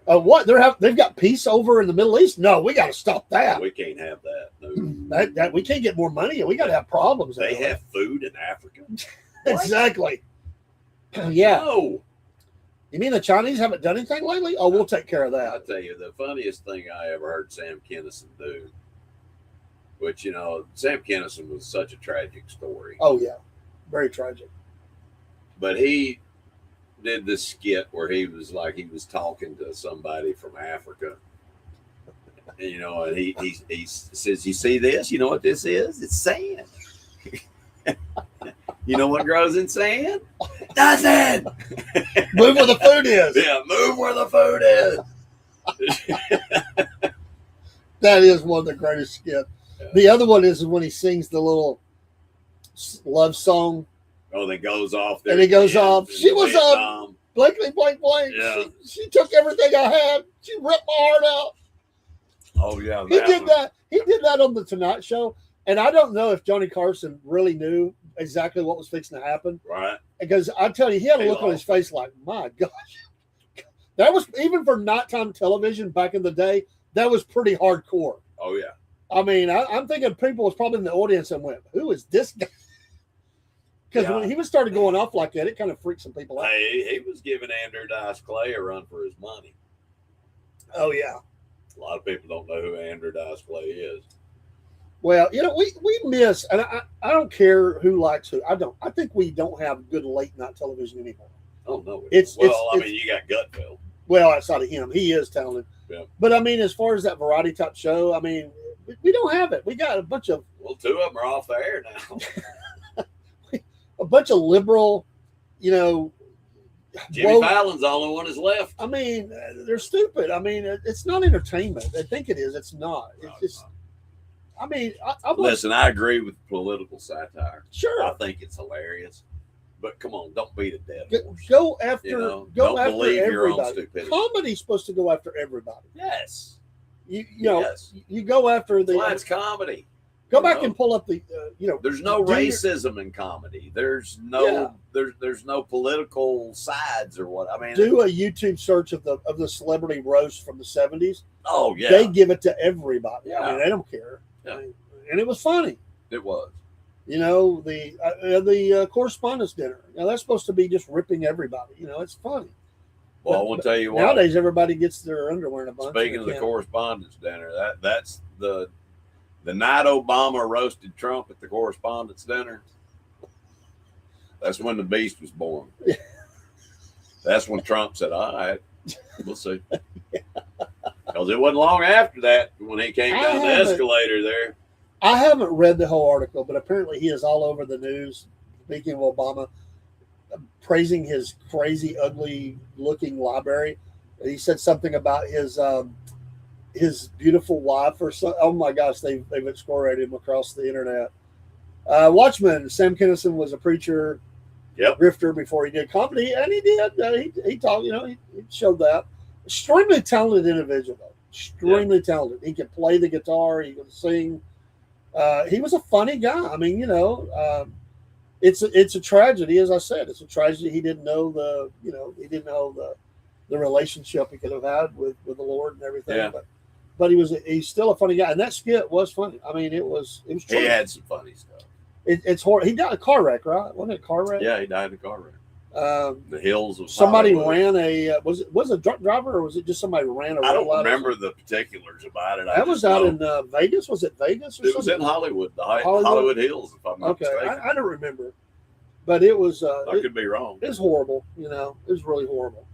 What they've got peace over in the Middle East? No, we got to stop that. We can't have that. No. That we can't get more money. We got to have problems. They have food in Africa. Exactly. Yeah. No. You mean the Chinese haven't done anything lately? Oh, we'll take care of I'll that. tell you, the funniest thing I ever heard Sam Kinison do, which, you know, Sam Kinison was such a tragic story. Oh yeah, very tragic. But he did this skit where he was talking to somebody from Africa. And, you know, and he says, "You see this? You know what this is? It's sand." You know what grows in sand? Nothing. Move where the food is. Yeah, move where the food is. That is one of the greatest skits. Yeah. The other one is when he sings the little love song. Oh, that goes off there. And he goes off. She was Vietnam. Blankety blank blank. Yeah. She took everything I had. She ripped my heart out. Oh yeah, He did that. He did that on the Tonight Show, and I don't know if Johnny Carson really knew exactly what was fixing to happen. Right. Because I tell you, he had a look on his face like, "My gosh." That was, even for nighttime television back in the day, that was pretty hardcore. Oh yeah. I mean, I'm thinking people was probably in the audience and went, "Who is this guy?" Because when he was started going off like that, it kind of freaked some people out. Hey, he was giving Andrew Dice Clay a run for his money. Oh yeah. A lot of people don't know who Andrew Dice Clay is. Well, you know, we miss, and I don't care who likes who. I don't. I think we don't have good late night television anymore. Oh no. I mean, you got Gutfeld. Well, outside of him, he is talented. Yeah. But I mean, as far as that variety type show, I mean, we don't have it. We got a bunch of Two of them are off the air now. liberal, you know. Jimmy Fallon's the only one that's left. I mean, they're stupid. I mean, it's not entertainment. They think it is. It's not. It's just. I mean, Listen, I agree with political satire. Sure. I think it's hilarious. But come on, don't beat a dead horse. Go after, don't after believe your own everybody. stupidity. Comedy's supposed to go after everybody. Yes. You know, Yes. you go after the. Well, it's comedy. Go back and pull up the, There's no racism in comedy. There's no there's no political sides or what. I mean, do a YouTube search of the celebrity roast from the 70s. Oh yeah, they give it to everybody. Yeah. I mean, they don't care. Yeah. I mean, and it was funny. It was. You know, the correspondence dinner. Now that's supposed to be just ripping everybody. You know, it's funny. Well, I want to tell you what. Nowadays, everybody gets their underwear in a bunch. Speaking of the correspondence dinner, that's the night Obama roasted Trump at the correspondence dinner. That's when the beast was born. That's when Trump said, "All right, we'll see." Because it wasn't long after that when he came down the escalator there. I haven't read the whole article, but apparently he is all over the news. Speaking of Obama, praising his crazy, ugly-looking library. He said something about his beautiful wife or so. Oh my gosh, they've excoriated him across the internet. Watchmen. Sam Kinison was a preacher, grifter before he did comedy, and he did. He talked. He showed that. Extremely talented individual, though. Extremely talented. He could play the guitar. He could sing. He was a funny guy. I mean, it's a tragedy, as I said. It's a tragedy. He didn't know the relationship he could have had with the Lord and everything. Yeah. But he's still a funny guy, and that skit was funny. I mean, it was true. He had some funny stuff. It's horrible. He died in a car wreck, right? Wasn't it a car wreck? Yeah, he died in a car wreck. The hills of somebody Hollywood. ran a was it a drunk driver or was it just somebody ran a I don't red light? remember the particulars about it. That was out in Vegas. Was it Vegas or It something? was in Hollywood, the Hollywood Hills, if I'm not mistaken. I don't remember, but it was. I could be wrong. It was horrible. It was really horrible.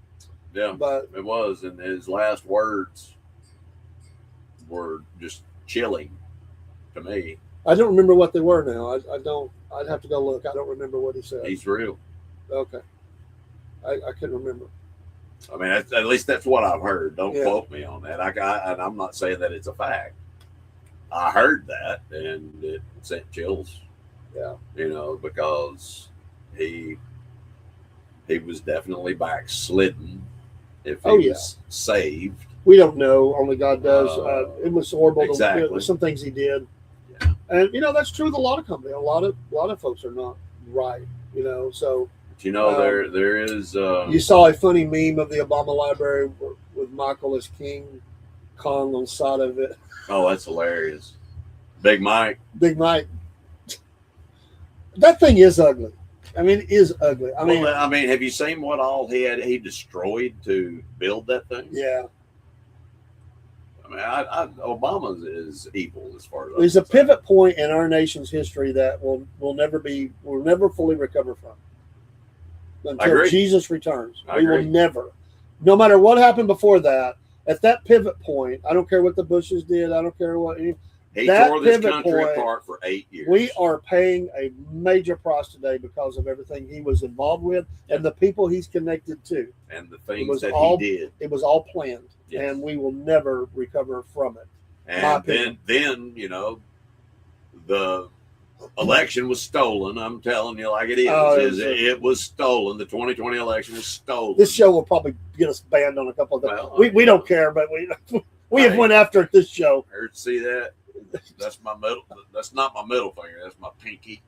Yeah, but it was, and his last words were just chilling to me. I don't remember what they were now. I don't. I'd have to go look. I don't remember what he said. He's real. Okay. I couldn't remember. I mean, at least that's what I've heard. Don't quote me on that. And I'm not saying that it's a fact. I heard that, and it sent chills. Yeah. Because he was definitely backslidden. If he Oh, yeah. was saved, We don't know. Only God does. It was horrible. Exactly. Some things he did, yeah. and that's true with a lot of companies. A lot of folks are not right. So. But there is. You saw a funny meme of the Obama library with Michael as King Kong on the side of it. Oh, that's hilarious. Big Mike. Big Mike. That thing is ugly. I mean, it is ugly. I mean, have you seen what all he destroyed to build that thing? Yeah. I mean, Obama is evil as far as there's a pivot point in our nation's history that will never fully recover from until Jesus returns. We will never, no matter what happened before that. At that pivot point, I don't care what the Bushes did. I don't care what he tore this country apart for 8 years. We are paying a major price today because of everything he was involved with and the people he's connected to, and the things that he did. It was all planned, and we will never recover from it. And then the election was stolen. I'm telling you, like it is. It was stolen. The 2020 election was stolen. This show will probably get us banned on a couple of things. Well, we don't care, but we have went after it this show. See that? That's my middle. That's not my middle finger. That's my pinky.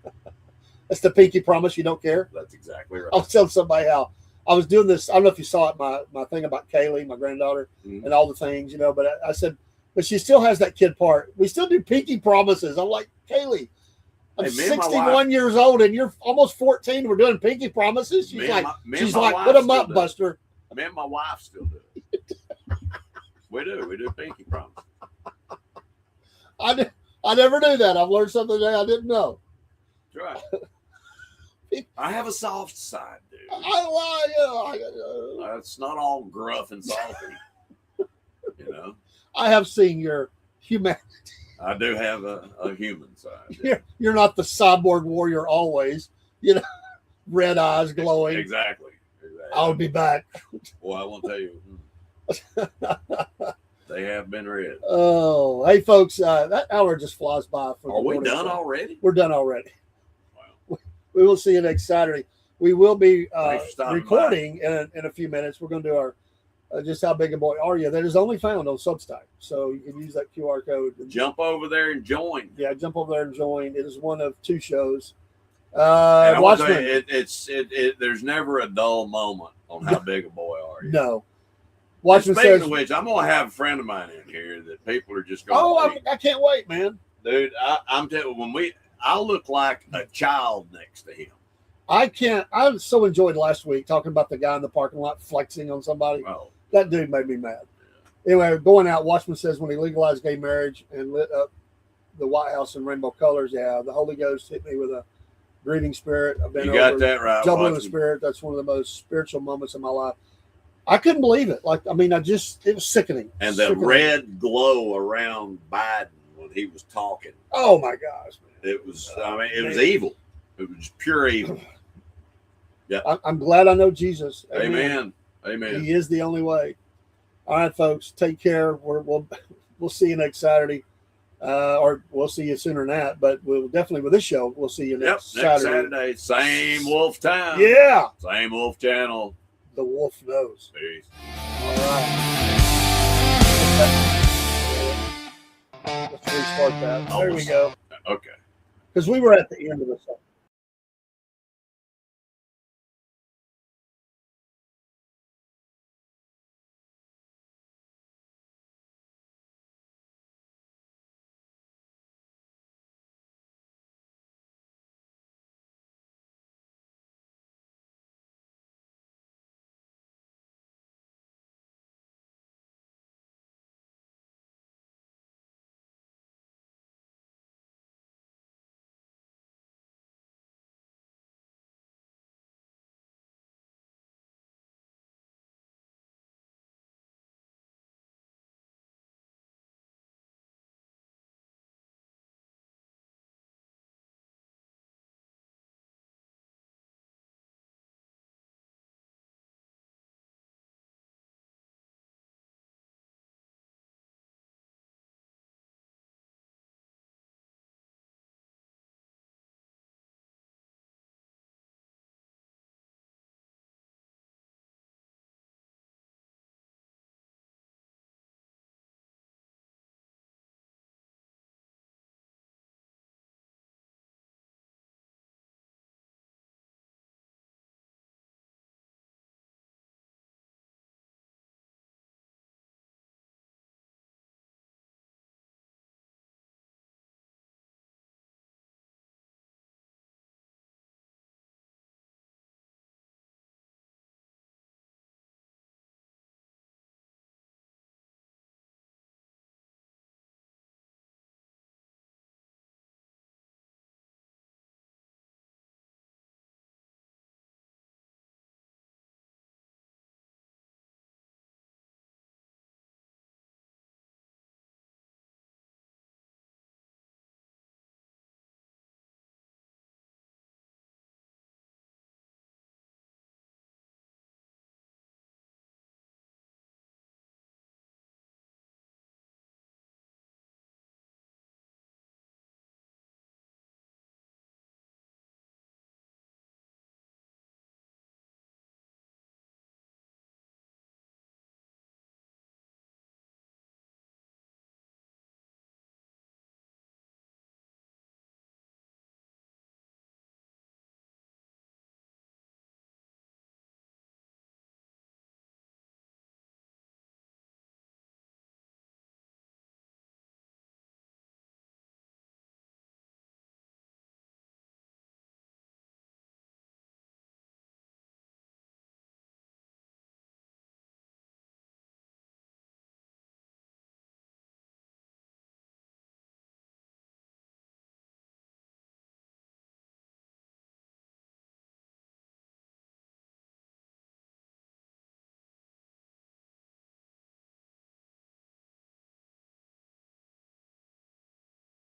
That's the pinky promise. You don't care. That's exactly right. I was telling somebody how I was doing this. I don't know if you saw it. My thing about Kaylee, my granddaughter, and all the things, But I said, but she still has that kid part. We still do pinky promises. I'm like, Kaylee, I'm 61 years old and you're almost 14. We're doing pinky promises. She's like, put them up, Buster. Me and my wife still do it. We do pinky promises. I never knew that. I've learned something today I didn't know. That's right. I have a soft side, dude. It's not all gruff and salty. I have seen your humanity. I do have a human side. You're not the cyborg warrior always. Red eyes glowing. Exactly. I'll be back. Well, I won't tell you. They have been red. Oh, hey, folks, that hour just flies by. Are we done already? We're done already. Wow. We will see you next Saturday. We will be recording in a few minutes. We're going to do our Just How Big a Boy Are You? That is only found on Substack. So you can use that QR code. Jump over there and join. Yeah, jump over there and join. It is one of 2 shows. Watchmen. There's never a dull moment on How Big a Boy Are You. No. Watchmen speaking of which, I'm going to have a friend of mine in here that people are just going I can't wait, man. Dude, I'm telling you, I look like a child next to him. I so enjoyed last week talking about the guy in the parking lot flexing on somebody. Oh. That dude made me mad. Yeah. Anyway, going out, Watchman says when he legalized gay marriage and lit up the White House in rainbow colors, the Holy Ghost hit me with a greeting spirit. I've been got that right. Double in the spirit. That's one of the most spiritual moments in my life. I couldn't believe it. It was sickening. And the red glow around Biden when he was talking. Oh my gosh, man. It was, it was evil. It was pure evil. Yeah. I'm glad I know Jesus. Amen. Amen. He is the only way. All right, folks, take care. We'll see you next Saturday. Or we'll see you sooner than that, but we'll definitely with this show, we'll see you next Saturday. Same wolf time. Yeah. Same wolf channel. The wolf knows. Peace. All right. Let's restart that. There we go. Okay. Because we were at the end of the song.